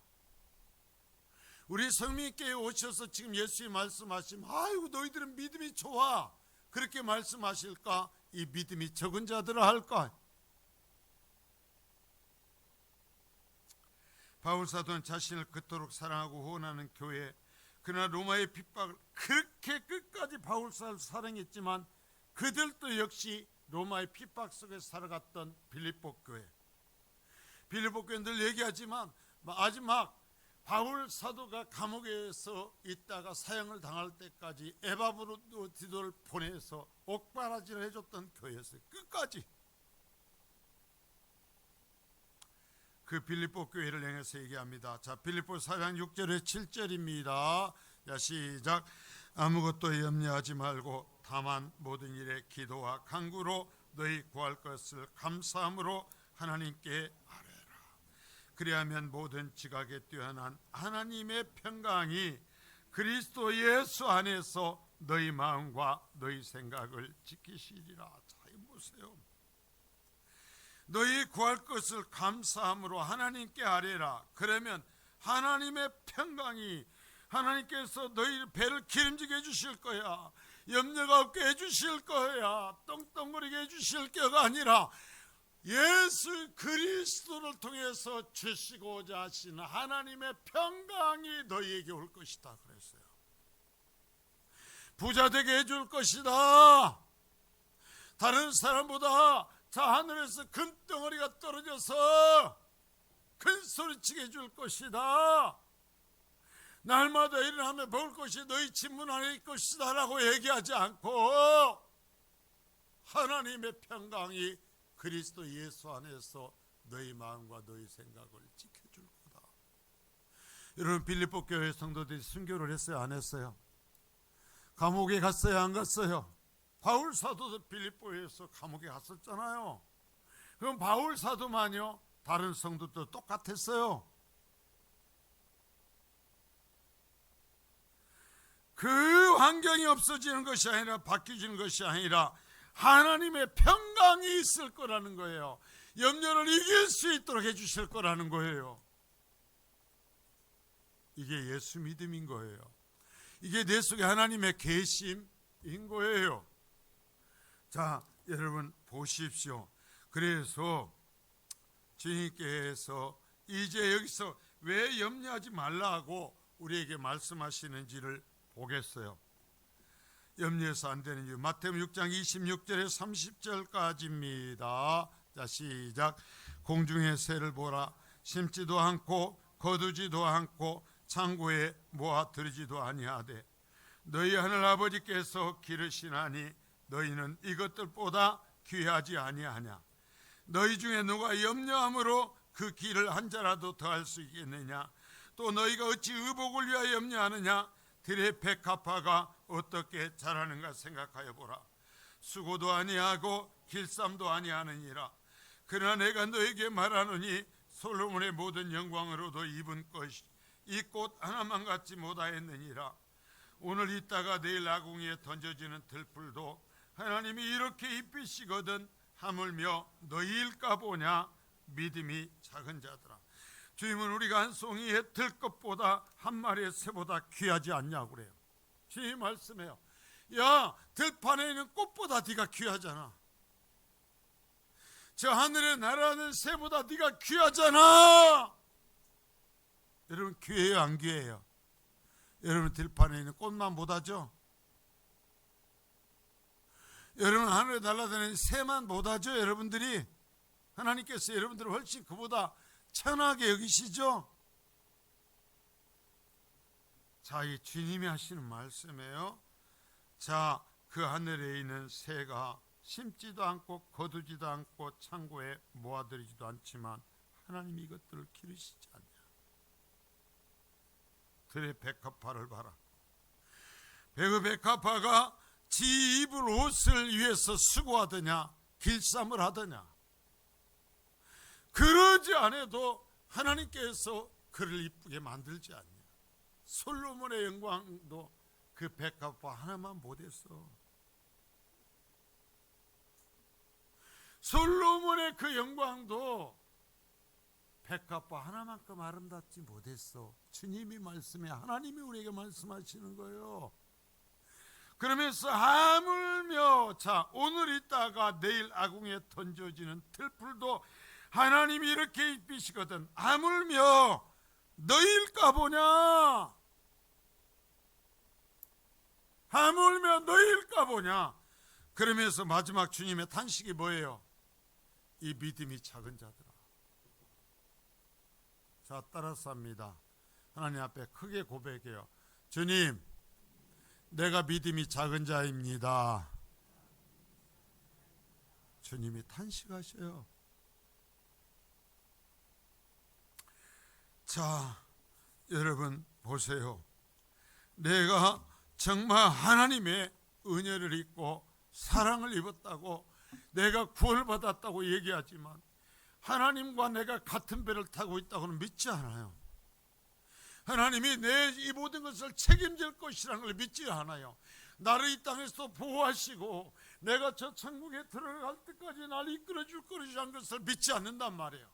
우리 성민교회에 오셔서 지금 예수의 말씀하시면 아이고 너희들은 믿음이 좋아 그렇게 말씀하실까? 이 믿음이 적은 자들아 할까? 바울사도는 자신을 그토록 사랑하고 후원하는 교회, 그러나 로마의 핍박을 그렇게 끝까지 바울사를 사랑했지만 그들도 역시 로마의 핍박 속에 살아갔던 빌립보 교회. 빌립보 교회 늘 얘기하지만 마지막 바울 사도가 감옥에서 있다가 사형을 당할 때까지 에바브로디도를 보내서 옥바라지를 해줬던 교회였어요. 끝까지. 그 빌립보 교회를 향해서 얘기합니다. 자, 빌립보 4장 6절에 7절입니다. 자, 시작. 아무것도 염려하지 말고 다만 모든 일에 기도와 간구로 너희 구할 것을 감사함으로 하나님께 아뢰라. 그리하면 모든 지각에 뛰어난 하나님의 평강이 그리스도 예수 안에서 너희 마음과 너희 생각을 지키시리라. 자, 보세요. 너희 구할 것을 감사함으로 하나님께 아뢰라. 그러면 하나님의 평강이, 하나님께서 너희 배를 기름지게 해주실 거야. 염려가 없게 해주실 거야. 떵떵거리게 해주실 게가 아니라 예수 그리스도를 통해서 주시고자 하시는 하나님의 평강이 너희에게 올 것이다 그랬어요. 부자 되게 해줄 것이다. 다른 사람보다 자 하늘에서 금덩어리가 떨어져서 큰 소리치게 해줄 것이다. 날마다 일어나면 먹을 것이 너희 집 문 안에 있을 것이다 라고 얘기하지 않고 하나님의 평강이 그리스도 예수 안에서 너희 마음과 너희 생각을 지켜줄 거다. 여러분, 빌립보 교회 성도들이 순교를 했어요, 안 했어요? 감옥에 갔어요, 안 갔어요? 바울 사도도 빌립보에서 감옥에 갔었잖아요. 그럼 바울 사도만요? 다른 성도도 똑같았어요. 그 환경이 없어지는 것이 아니라 바뀌어지는 것이 아니라 하나님의 평강이 있을 거라는 거예요. 염려를 이길 수 있도록 해주실 거라는 거예요. 이게 예수 믿음인 거예요. 이게 내 속에 하나님의 계심인 거예요. 자, 여러분 보십시오. 그래서 주님께서 이제 여기서 왜 염려하지 말라고 우리에게 말씀하시는지를 보겠어요. 염려해서 안 되는 이유, 마태복음 6장 26절에 30절까지입니다. 자, 시작. 공중의 새를 보라. 심지도 않고 거두지도 않고 창고에 모아들이지도 아니하되 너희 하늘 아버지께서 기르시나니 너희는 이것들보다 귀하지 아니하냐. 너희 중에 누가 염려함으로 그 길을 한 자라도 더할 수 있겠느냐. 또 너희가 어찌 의복을 위하여 염려하느냐. 들의 백합화가 어떻게 자라는가 생각하여 보라. 수고도 아니하고 길쌈도 아니하느니라. 그러나 내가 너에게 말하노니 솔로몬의 모든 영광으로도 입은 것이 이 꽃 하나만 갖지 못하였느니라. 오늘 있다가 내일 아궁이에 던져지는 들풀도 하나님이 이렇게 입히시거든 하물며 너희일까 보냐. 믿음이 작은 자들아. 주님은 우리가 한 송이의 들것보다 한 마리의 새보다 귀하지 않냐고 그래요. 주님 말씀해요. 야, 들판에 있는 꽃보다 네가 귀하잖아. 저 하늘에 날아가는 새보다 네가 귀하잖아. 여러분, 귀해요, 안 귀해요? 여러분, 들판에 있는 꽃만 못하죠? 여러분, 하늘에 날아다니는 새만 못하죠? 여러분들이 하나님께서 여러분들을 훨씬 그보다 천하게 여기시죠? 자, 이 주님이 하시는 말씀이에요. 자, 그 하늘에 있는 새가 심지도 않고 거두지도 않고 창고에 모아들이지도 않지만 하나님이 이것들을 기르시지 않냐. 들의 백합화를 봐라. 그 백합화가 지 입을 옷을 위해서 수고하더냐 길쌈을 하더냐. 그러지 않아도 하나님께서 그를 이쁘게 만들지 않냐. 솔로몬의 영광도 그 백합화 하나만 못했어. 솔로몬의 그 영광도 백합화 하나만큼 아름답지 못했어. 주님이 말씀해, 하나님이 우리에게 말씀하시는 거예요. 그러면서 하물며 자, 오늘 있다가 내일 아궁이에 던져지는 들풀도 하나님이 이렇게 입히시거든 하물며 너희일까 보냐. 하물며 너희일까 보냐. 그러면서 마지막 주님의 탄식이 뭐예요? 이 믿음이 작은 자들아. 자, 따라서 합니다. 하나님 앞에 크게 고백해요. 주님, 내가 믿음이 작은 자입니다. 주님이 탄식하셔요. 자, 여러분 보세요. 내가 정말 하나님의 은혜를 입고 사랑을 입었다고, 내가 구원을 받았다고 얘기하지만 하나님과 내가 같은 배를 타고 있다고는 믿지 않아요. 하나님이 내 이 모든 것을 책임질 것이라는 걸 믿지 않아요. 나를 이 땅에서 보호하시고 내가 저 천국에 들어갈 때까지 나를 이끌어 줄 것이라는 것을 믿지 않는단 말이에요.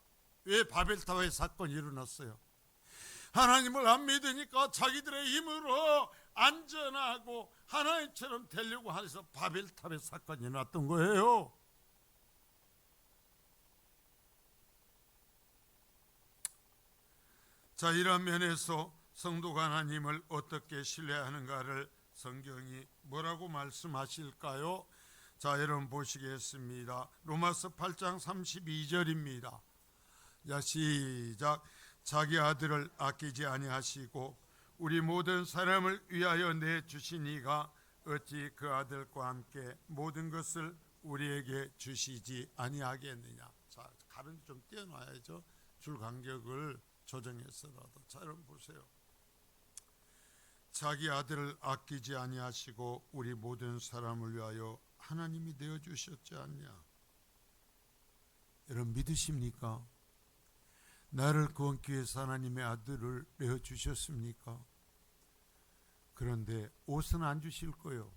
왜 바벨탑의 사건이 일어났어요? 하나님을 안 믿으니까 자기들의 힘으로 안전하고 하나님처럼 되려고 해서 바벨탑의 사건이 일어났던 거예요. 자, 이런 면에서 성도가 하나님을 어떻게 신뢰하는가를 성경이 뭐라고 말씀하실까요? 자, 여러분 보시겠습니다. 로마서 8장 32절입니다. 자, 시작. 자기 아들을 아끼지 아니하시고 우리 모든 사람을 위하여 내주시니가 어찌 그 아들과 함께 모든 것을 우리에게 주시지 아니하겠느냐. 자, 가른 좀 띄워놔야죠. 줄 간격을 조정해서라도. 자, 여러분 보세요. 자기 아들을 아끼지 아니하시고 우리 모든 사람을 위하여 하나님이 내어주셨지 않냐. 여러분 믿으십니까? 나를 구원기 위해서 하나님의 아들을 내어주셨습니까? 그런데 옷은 안 주실 거요.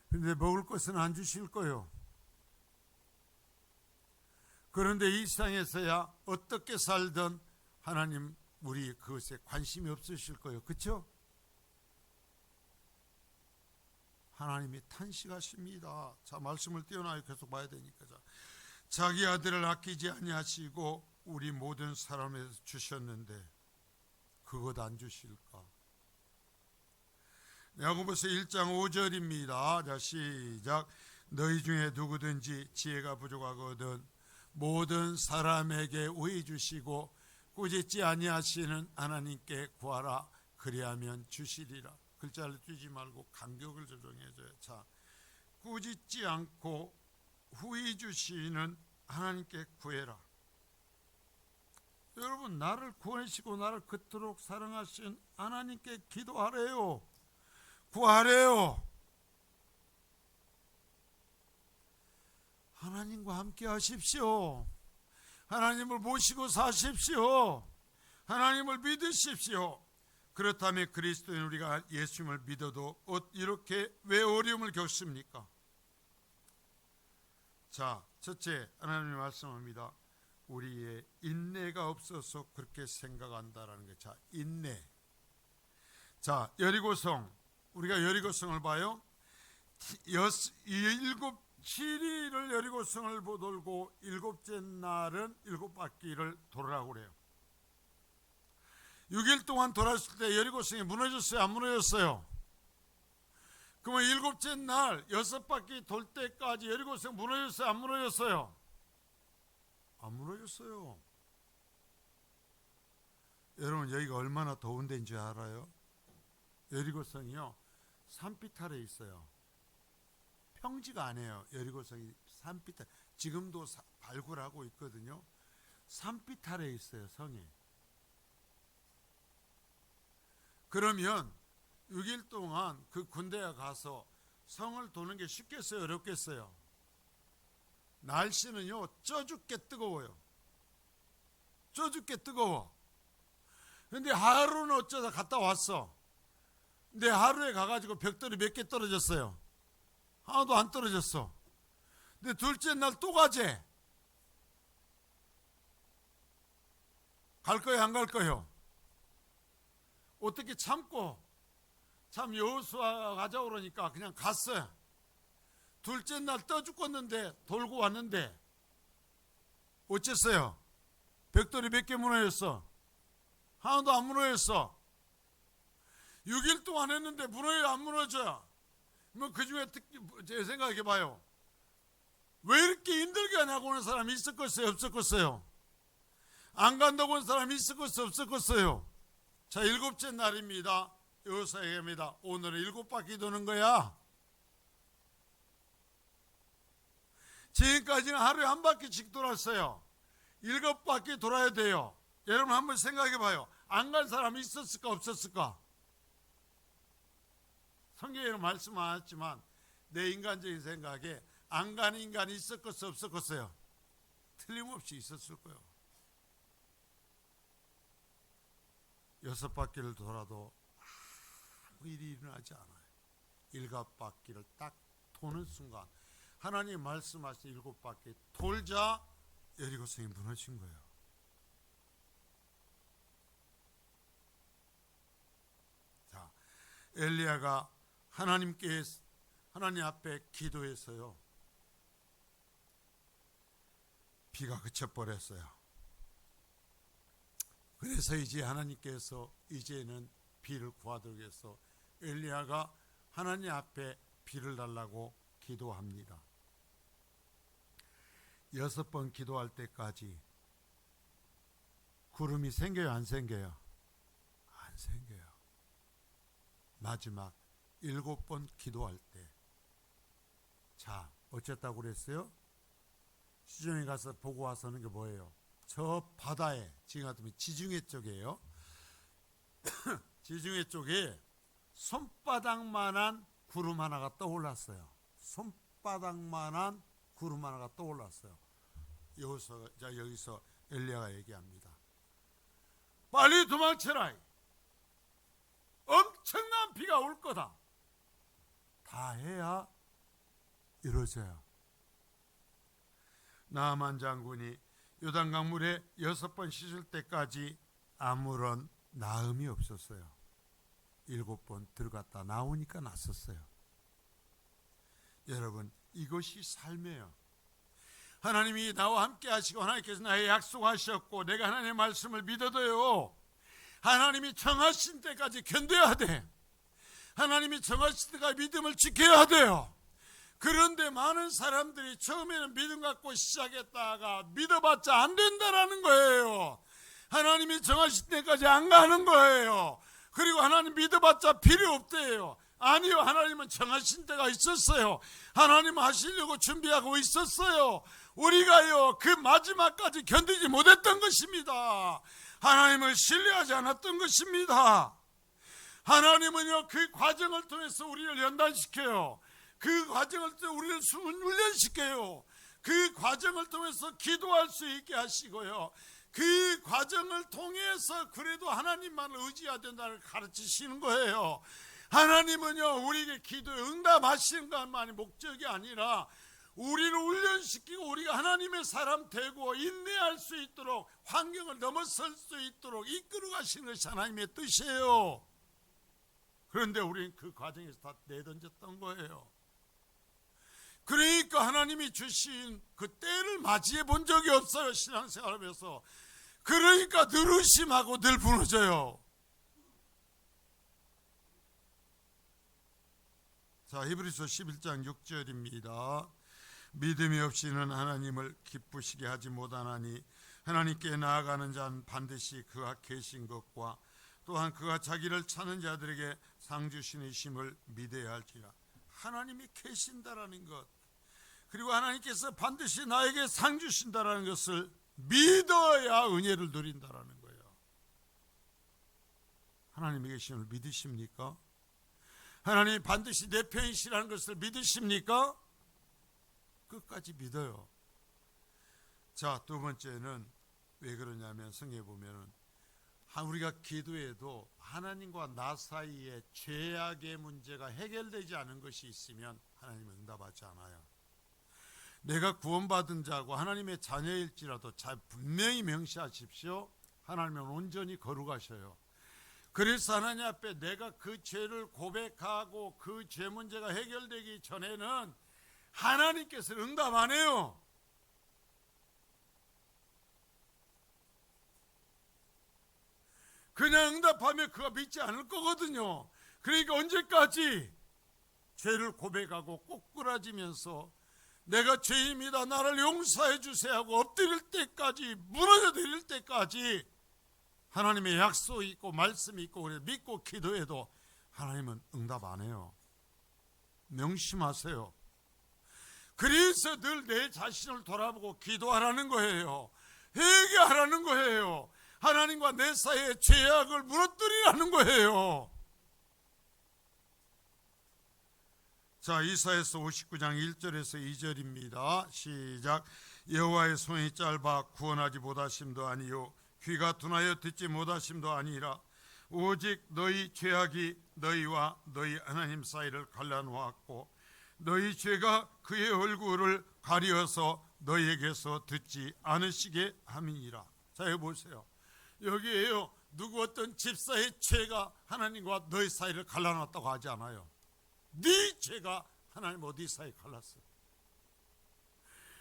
그런데 먹을 것은 안 주실 거요. 그런데 이 세상에서야 어떻게 살든 하나님 우리 그것에 관심이 없으실 거예요. 그렇죠? 하나님이 탄식하십니다. 자, 말씀을 띄워놔요. 계속 봐야 되니까. 자, 자기 아들을 아끼지 아니하시고 우리 모든 사람에서 주셨는데 그것 안 주실까? 야고보서 1장 5절입니다. 자, 시작. 너희 중에 누구든지 지혜가 부족하거든 모든 사람에게 오해 주시고 꾸짖지 아니하시는 하나님께 구하라. 그리하면 주시리라. 글자를 띄지 말고 간격을 조정해줘요. 자, 꾸짖지 않고 후히 주시는 하나님께 구해라. 여러분, 나를 구하시고 나를 그토록 사랑하신 하나님께 기도하래요. 구하래요. 하나님과 함께 하십시오. 하나님을 모시고 사십시오. 하나님을 믿으십시오. 그렇다면 그리스도인 우리가 예수님을 믿어도 이렇게 왜 어려움을 겪습니까? 자, 첫째, 하나님이 말씀합니다. 우리의 인내가 없어서 그렇게 생각한다라는 거. 자, 인내. 자, 여리고성. 우리가 여리고성을 봐요. 7일을 여리고성을 돌고 7째 날은 7바퀴를 돌으라고 그래요. 6일 동안 돌았을 때 여리고성이 무너졌어요? 안 무너졌어요? 그러면 7째 날 6바퀴 돌 때까지 여리고성 무너졌어요? 안 무너졌어요? 안 무너졌어요. 여러분, 여기가 얼마나 더운 데인 줄 알아요? 여리고성이요, 산빛 아래 있어요. 평지가 아니에요. 여리고성이 산빛 아래, 지금도 발굴하고 있거든요. 산빛 아래 있어요, 성이. 그러면 6일 동안 그 군대에 가서 성을 도는 게 쉽겠어요? 어렵겠어요? 날씨는요, 쪄 죽게 뜨거워요. 쪄 죽게 뜨거워. 근데 하루는 어쩌다 갔다 왔어. 근데 하루에 가가지고 벽돌이 몇 개 떨어졌어요? 하나도 안 떨어졌어. 근데 둘째 날 또 가재. 갈 거예요, 안 갈 거예요? 어떻게 참고, 참 여호수아가 가자고 그러니까 그냥 갔어요. 둘째 날 떠 죽겠는데 돌고 왔는데 어쨌어요? 벽돌이 몇 개 무너졌어? 하나도 안 무너졌어. 6일 동안 했는데 무너져 안 무너져? 뭐 그 중에 제 생각해 봐요. 왜 이렇게 힘들게 하냐고 하는 사람이 있었겠어요? 없었겠어요? 안 간다고 한 사람이 있었겠어요, 없었겠어요? 자, 7째 날입니다. 여기서 얘기합니다. 오늘은 7바퀴 도는 거야. 지금까지는 하루에 1바퀴씩 돌았어요. 7바퀴 돌아야 돼요. 여러분 한번 생각해 봐요. 안 간 사람이 있었을까, 없었을까? 성경에는 말씀 안 했지만 내 인간적인 생각에 안 간 인간이 있었겠어요, 없었겠어요? 틀림없이 있었을 거예요. 6바퀴를 돌아도 아무 일이 일어나지 않아요. 7바퀴를 딱 도는 순간 하나님 말씀하신 7바퀴 돌자 여리고성이 무너진 거예요. 자, 엘리야가 하나님 앞에 기도해서요, 비가 그쳐버렸어요. 그래서 이제 하나님께서 이제는 비를 구하도록 해서 엘리야가 하나님 앞에 비를 달라고 기도합니다. 6번 기도할 때까지 구름이 생겨요, 안 생겨요? 안 생겨요. 마지막 7번 기도할 때, 자, 어쨌다고 그랬어요? 시중에 가서 보고 와서는 게 뭐예요? 저 바다에, 지금 같으면 지중해 쪽이에요. 지중해 쪽에 손바닥만한 구름 하나가 떠올랐어요. 손바닥만한 구름 하나가 떠올랐어요. 여기서 엘리야가 얘기합니다. 빨리 도망쳐라. 엄청난 비가 올 거다. 다 해야 이루어져요. 나아만 장군이 요단강물에 6번 씻을 때까지 아무런 나음이 없었어요. 7번 들어갔다 나오니까 났었어요. 여러분, 이것이 삶이에요. 하나님이 나와 함께 하시고 하나님께서 나의 약속하셨고 내가 하나님의 말씀을 믿어도요, 하나님이 정하신 때까지 견뎌야 돼. 하나님이 정하신 때까지 믿음을 지켜야 돼요. 그런데 많은 사람들이 처음에는 믿음 갖고 시작했다가 믿어봤자 안 된다라는 거예요. 하나님이 정하신 때까지 안 가는 거예요. 그리고 하나님 믿어봤자 필요 없대요. 아니요, 하나님은 정하신 때가 있었어요. 하나님은 하시려고 준비하고 있었어요. 우리가요, 그 마지막까지 견디지 못했던 것입니다. 하나님을 신뢰하지 않았던 것입니다. 하나님은요, 그 과정을 통해서 우리를 연단시켜요. 그 과정을 통해서 우리를 훈련시켜요. 그 과정을 통해서 기도할 수 있게 하시고요, 그 과정을 통해서 그래도 하나님만을 의지해야 된다는 가르치시는 거예요. 하나님은요, 우리에게 기도에 응답하시는 것만이 목적이 아니라 우리를 훈련시키고 우리가 하나님의 사람 되고 인내할 수 있도록, 환경을 넘어설 수 있도록 이끌어 가시는 것이 하나님의 뜻이에요. 그런데 우리는 그 과정에서 다 내던졌던 거예요. 그러니까 하나님이 주신 그 때를 맞이해 본 적이 없어요, 신앙생활하면서. 그러니까 늘 의심하고 늘 무너져요. 자, 히브리서 11장 6절입니다. 믿음이 없이는 하나님을 기쁘시게 하지 못하나니 하나님께 나아가는 자는 반드시 그가 계신 것과 또한 그가 자기를 찾는 자들에게 상 주시니심을 믿어야 할지라. 하나님이 계신다라는 것, 그리고 하나님께서 반드시 나에게 상 주신다라는 것을 믿어야 은혜를 누린다라는 거예요. 하나님의 계심을 믿으십니까? 하나님이 반드시 내 편이시라는 것을 믿으십니까? 끝까지 믿어요. 자, 두 번째는 왜 그러냐면, 성경에 보면은 우리가 기도해도 하나님과 나 사이에 죄악의 문제가 해결되지 않은 것이 있으면 하나님은 응답하지 않아요. 내가 구원받은 자고 하나님의 자녀일지라도 잘 분명히 명시하십시오. 하나님은 온전히 거룩하셔요. 그래서 하나님 앞에 내가 그 죄를 고백하고 그 죄 문제가 해결되기 전에는 하나님께서 응답 안 해요. 그냥 응답하면 그가 믿지 않을 거거든요. 그러니까 언제까지 죄를 고백하고 꼬꾸라지면서 내가 죄인입니다, 나를 용서해 주세요 하고 엎드릴 때까지, 무너져 내릴 때까지 하나님의 약속이 있고 말씀이 있고 그래 믿고 기도해도 하나님은 응답 안 해요. 명심하세요. 그래서 늘 내 자신을 돌아보고 기도하라는 거예요. 회개하라는 거예요. 하나님과 내 사이의 죄악을 무너뜨리라는 거예요. 자, 이사야서 59장 1절에서 2절입니다. 시작. 여호와의 손이 짧아 구원하지 못하심도 아니요 귀가 둔하여 듣지 못하심도 아니라 오직 너희 죄악이 너희와 너희 하나님 사이를 갈라놓았고 너희 죄가 그의 얼굴을 가리어서 너희에게서 듣지 않으시게 함이니라. 자, 여기 보세요. 여기에요, 누구 어떤 집사의 죄가 하나님과 너희 사이를 갈라놨다고 하지 않아요. 네 죄가 하나님 어디 사이 갈랐어.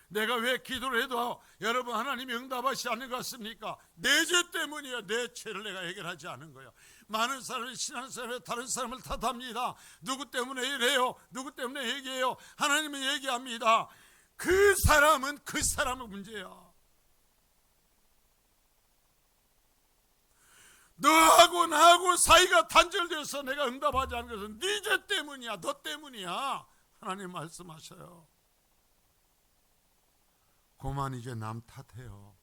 내가 왜 기도를 해도 여러분 하나님이 응답하시지 않는 것 같습니까? 내 죄 때문이에요. 내 죄를 내가 해결하지 않은 거예요. 많은 사람이 신앙생활에 다른 사람을 탓합니다. 누구 때문에 이래요, 누구 때문에 얘기해요. 하나님은 얘기합니다. 그 사람은 그 사람의 문제야. 너하고 나하고 사이가 단절되어서 내가 응답하지 않은 것은 네 죄 때문이야, 너 때문이야. 하나님 말씀하셔요. 그만 이제 남 탓해요.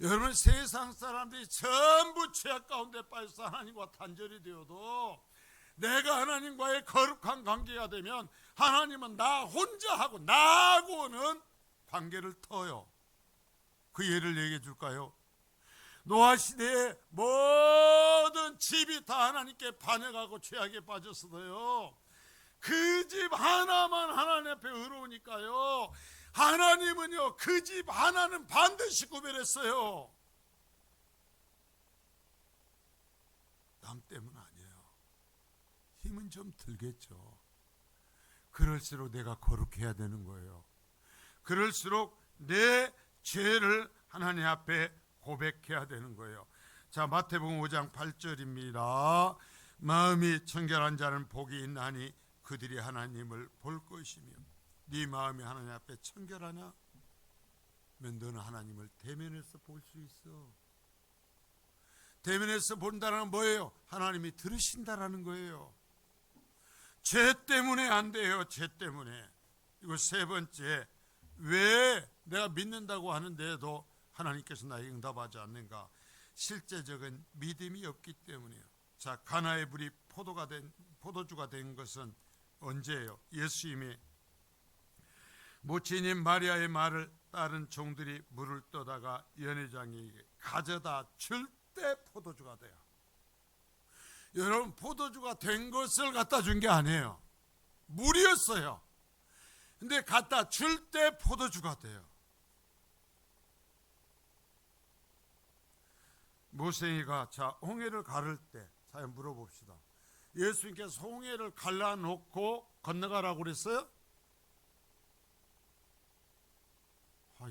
여러분, 세상 사람들이 전부 죄악 가운데 빠져서 하나님과 단절이 되어도 내가 하나님과의 거룩한 관계가 되면 하나님은 나 혼자 하고 나하고는 관계를 터요. 그 예를 얘기해 줄까요? 노아 시대에 모든 집이 다 하나님께 반역하고 죄악에 빠졌어도요, 그 집 하나만 하나님 앞에 의로우니까요, 하나님은요 그 집 하나는 반드시 구별했어요. 남 때문 아니에요. 힘은 좀 들겠죠. 그럴수록 내가 거룩해야 되는 거예요. 그럴수록 내 죄를 하나님 앞에 고백해야 되는 거예요. 자, 마태복음 5장 8절입니다. 마음이 청결한 자는 복이 있나니 그들이 하나님을 볼 것이며. 네 마음이 하나님 앞에 청결하냐? 면 너는 하나님을 대면에서 볼 수 있어. 대면에서 본다는 건 뭐예요? 하나님이 들으신다라는 거예요. 죄 때문에 안 돼요. 죄 때문에. 이거 세 번째, 왜 내가 믿는다고 하는데도 하나님께서 나에게 응답하지 않는가? 실제적인 믿음이 없기 때문이에요. 자, 가나의 불이 포도주가 된 것은 언제예요? 예수님이 모친인 마리아의 말을 따른 종들이 물을 떠다가 연회장에게 가져다 줄 때 포도주가 돼요. 여러분, 포도주가 된 것을 갖다 준 게 아니에요. 물이었어요. 근데 갖다 줄 때 포도주가 돼요. 모세가 자 홍해를 가를 때, 자 물어봅시다. 예수님께서 홍해를 갈라놓고 건너가라고 그랬어요?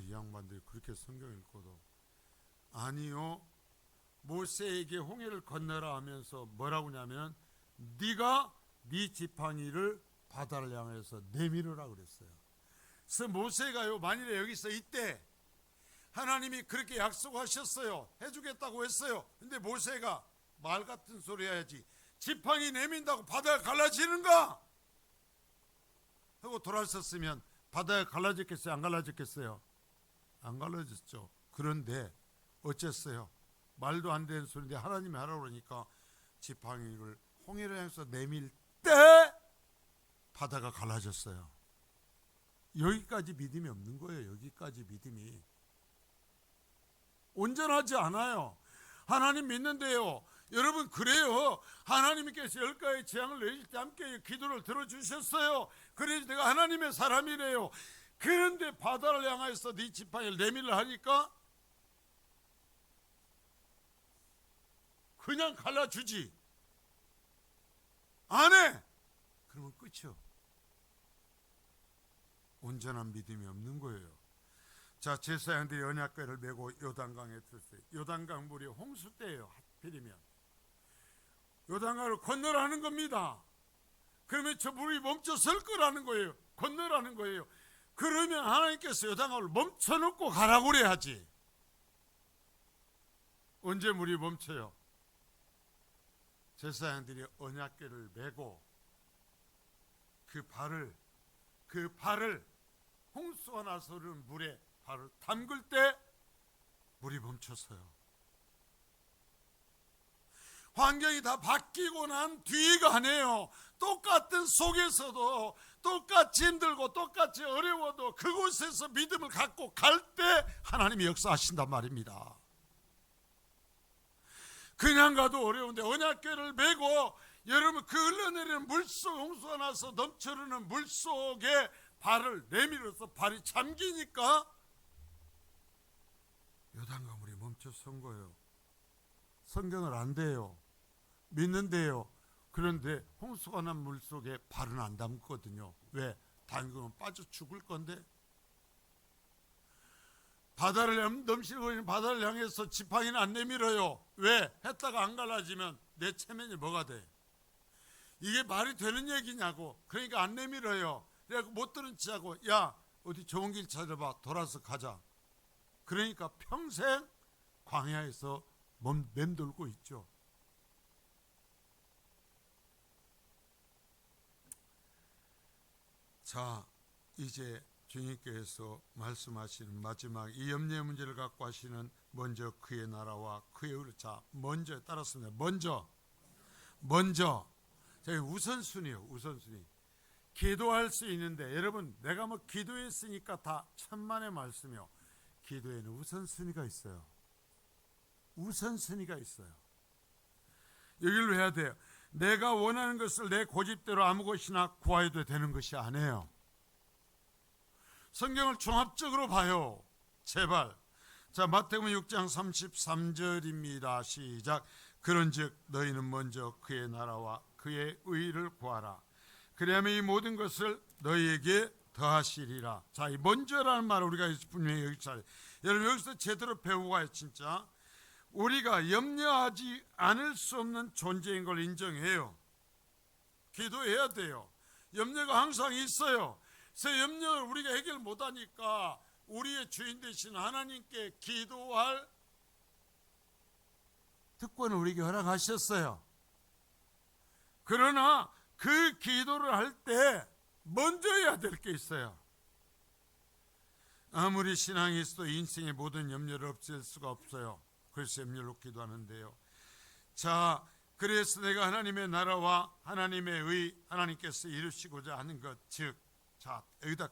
이 양반들이 그렇게 성경 읽고도 아니요, 모세에게 홍해를 건너라 하면서 뭐라고 하냐면 네가 네 지팡이를 바다를 향해서 내밀으라 그랬어요. 그래서 모세가요, 만일에 여기서 이때 하나님이 그렇게 약속하셨어요. 해주겠다고 했어요. 근데 모세가 말 같은 소리 해야지, 지팡이 내민다고 바다가 갈라지는가? 하고 돌아섰으면 바다가 갈라졌겠어요? 안 갈라졌겠어요? 안 갈라졌죠. 그런데 어쨌어요? 말도 안 되는 소리인데 하나님이 하라고 그러니까 지팡이를 홍해를 향해서 내밀 때 바다가 갈라졌어요. 여기까지 믿음이 없는 거예요. 여기까지 믿음이 온전하지 않아요. 하나님 믿는데요, 여러분 그래요. 하나님께서 열가의 재앙을 내실 때 함께 기도를 들어주셨어요. 그래서 내가 하나님의 사람이래요. 그런데 바다를 향해서 네 지팡이를 내밀을 하니까 그냥 갈라주지 안 해. 그러면 끝이요. 온전한 믿음이 없는 거예요. 자, 제사장들이 언약궤를 메고 요단강에 들었어요. 요단강 물이 홍수 때예요. 하필이면 요단강을 건너라는 겁니다. 그러면 저 물이 멈춰 설 거라는 거예요. 건너라는 거예요. 그러면 하나님께서 요단강을 멈춰놓고 가라고 그래야지. 언제 물이 멈춰요? 제사장들이 언약궤를 메고 그 발을 홍수가 나서 흐르는 물에 발을 담글 때 물이 멈췄어요. 환경이 다 바뀌고 난 뒤가 아니에요. 똑같은 속에서도 똑같이 힘들고 똑같이 어려워도 그곳에서 믿음을 갖고 갈 때 하나님이 역사하신단 말입니다. 그냥 가도 어려운데 언약궤를 메고 여러분 그 흘러내리는 물속 홍수가 나서 넘쳐흐르는 물속에 발을 내밀어서 발이 잠기니까 요단강 물이 멈춰선 거예요. 성경을 안 돼요. 믿는데요. 그런데 홍수가 난 물속에 발은 안 담거든요. 왜? 담그면 빠져 죽을 건데. 바다를 넘실거리는 바다를 향해서 지팡이는 안 내밀어요. 왜? 했다가 안 갈라지면 내 체면이 뭐가 돼? 이게 말이 되는 얘기냐고. 그러니까 안 내밀어요. 그래서 못 들은 체하고 야 어디 좋은 길 찾아봐 돌아서 가자. 그러니까 평생 광야에서 맴돌고 있죠. 자, 이제 주님께서 말씀하시는 마지막 이 염려의 문제를 갖고 하시는 먼저 그의 나라와 그의 의를. 자, 먼저에 따랐습니다. 먼저 저희 우선순위요. 우선순위. 기도할 수 있는데 여러분 내가 뭐 기도했으니까 다 천만의 말씀이요. 기도에는 우선순위가 있어요. 우선순위가 있어요. 여기를 해야 돼요. 내가 원하는 것을 내 고집대로 아무 것이나 구하여도 되는 것이 아니에요. 성경을 종합적으로 봐요. 제발. 자, 마태복음 6장 33절입니다. 시작. 그런즉 너희는 먼저 그의 나라와 그의 의를 구하라. 그리하면 이 모든 것을 너희에게 더하시리라. 자, 이 먼저라는 말을 우리가 분명히 여기서 여러분 여기서 제대로 배우고 가요. 진짜 우리가 염려하지 않을 수 없는 존재인 걸 인정해요. 기도해야 돼요. 염려가 항상 있어요. 그래서 염려를 우리가 해결 못하니까 우리의 주인 되신 하나님께 기도할 특권을 우리에게 허락하셨어요. 그러나 그 기도를 할 때 먼저 해야 될 게 있어요. 아무리 신앙이 있어도 인생의 모든 염려를 없앨 수가 없어요. 그래서 염려로 기도하는데요. 자, 그래서 내가 하나님의 나라와 하나님의 의, 하나님께서 이루시고자 하는 것, 즉, 자,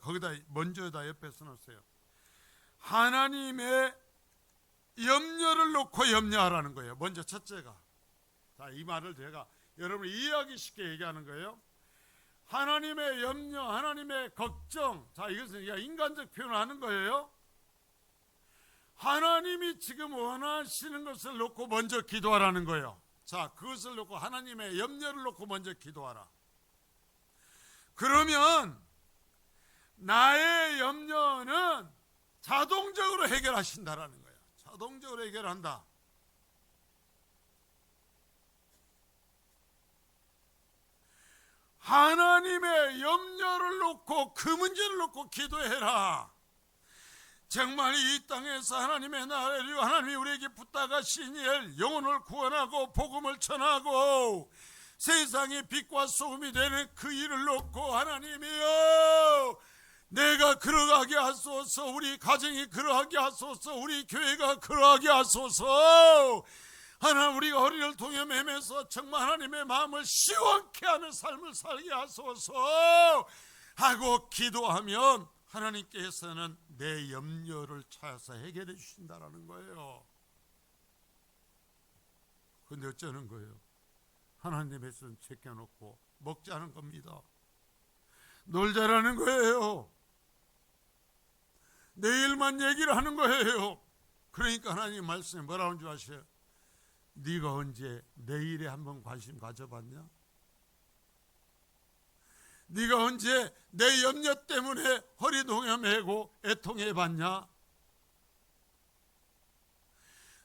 거기다 먼저다 옆에 써놓으세요. 하나님의 염려를 놓고 염려하라는 거예요. 먼저 첫째가. 자, 이 말을 제가 여러분 이해하기 쉽게 얘기하는 거예요. 하나님의 염려, 하나님의 걱정. 자, 이것은 인간적 표현을 하는 거예요. 하나님이 지금 원하시는 것을 놓고 먼저 기도하라는 거예요. 자, 그것을 놓고 하나님의 염려를 놓고 먼저 기도하라. 그러면 나의 염려는 자동적으로 해결하신다라는 거예요. 자동적으로 해결한다. 하나님의 염려를 놓고 그 문제를 놓고 기도해라. 정말 이 땅에서 하나님의 나라를 하나님이 우리에게 부탁하신 일, 영혼을 구원하고 복음을 전하고 세상의 빛과 소금이 되는 그 일을 놓고 하나님이여 내가 그러하게 하소서, 우리 가정이 그러하게 하소서, 우리 교회가 그러하게 하소서. 하나님 우리가 허리를 동여매면서 정말 하나님의 마음을 시원케 하는 삶을 살게 하소서 하고 기도하면 하나님께서는 내 염려를 찾아서 해결해 주신다라는 거예요. 그런데 어쩌는 거예요? 하나님의 손 제껴놓고 먹자는 겁니다. 놀자라는 거예요. 내일만 얘기를 하는 거예요. 그러니까 하나님 말씀에 뭐라고 하는 줄 아세요? 네가 언제 내일에 한번 관심 가져봤냐? 네가 언제 내 염려 때문에 허리 동여매고 애통해봤냐?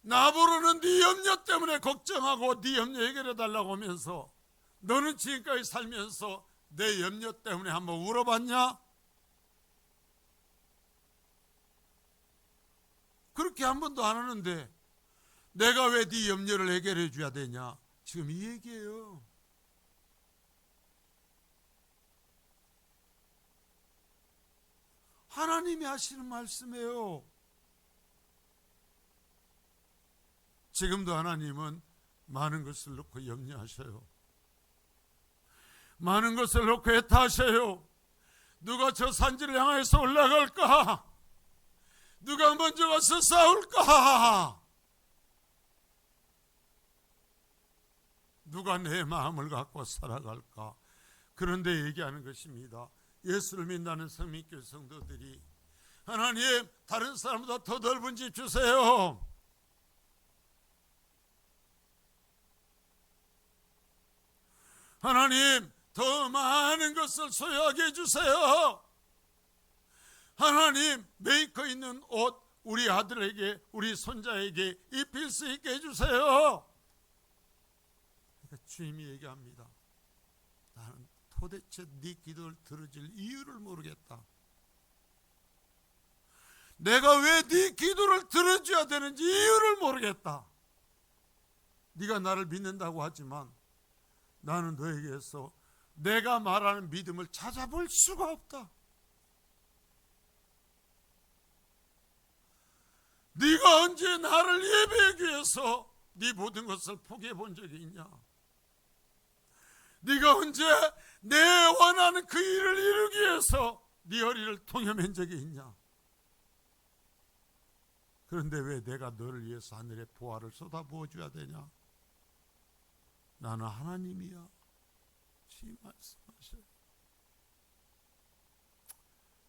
나보고는 네 염려 때문에 걱정하고 네 염려 해결해달라고 하면서 너는 지금까지 살면서 내 염려 때문에 한번 울어봤냐? 그렇게 한 번도 안 하는데 내가 왜 네 염려를 해결해 줘야 되냐? 지금 이 얘기예요. 하나님이 하시는 말씀이에요. 지금도 하나님은 많은 것을 놓고 염려하셔요. 많은 것을 놓고 애타하셔요. 누가 저 산지를 향해서 올라갈까? 누가 먼저 가서 싸울까? 누가 내 마음을 갖고 살아갈까? 그런데 얘기하는 것입니다. 예수를 믿는 성민교회 성도들이 하나님, 다른 사람보다 더 넓은 집 주세요. 하나님, 더 많은 것을 소유하게 해주세요. 하나님, 메이커 있는 옷 우리 아들에게, 우리 손자에게 입힐 수 있게 해주세요. 그러니까 주님이 얘기합니다. 나는 도대체 네 기도를 들어줄 이유를 모르겠다. 내가 왜 네 기도를 들어줘야 되는지 이유를 모르겠다. 네가 나를 믿는다고 하지만 나는 너에게서 내가 말하는 믿음을 찾아볼 수가 없다. 네가 언제 나를 예배하기 위해서 네 모든 것을 포기해 본 적이 있냐? 네가 언제 내 원하는 그 일을 이루기 위해서 네 허리를 동여맨 적이 있냐? 그런데 왜 내가 너를 위해서 하늘의 보화를 쏟아부어 줘야 되냐? 나는 하나님이야. 주님 말씀하셔요.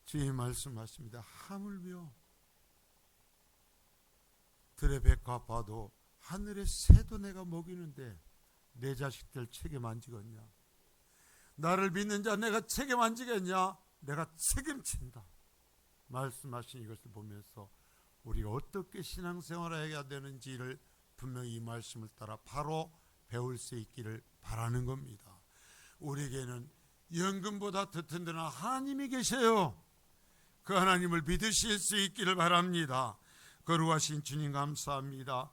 주님 말씀하십니다. 하물며 들의 백과 봐도 하늘의 새도 내가 먹이는데 내 자식들 책임 안 지겠냐? 나를 믿는 자 내가 책임 안 지겠냐? 내가 책임진다. 말씀하신 이것을 보면서 우리가 어떻게 신앙생활을 해야 되는지를 분명히 이 말씀을 따라 바로 배울 수 있기를 바라는 겁니다. 우리에게는 연금보다 더 든든한 하나님이 계셔요. 그 하나님을 믿으실 수 있기를 바랍니다. 거룩하신 주님 감사합니다.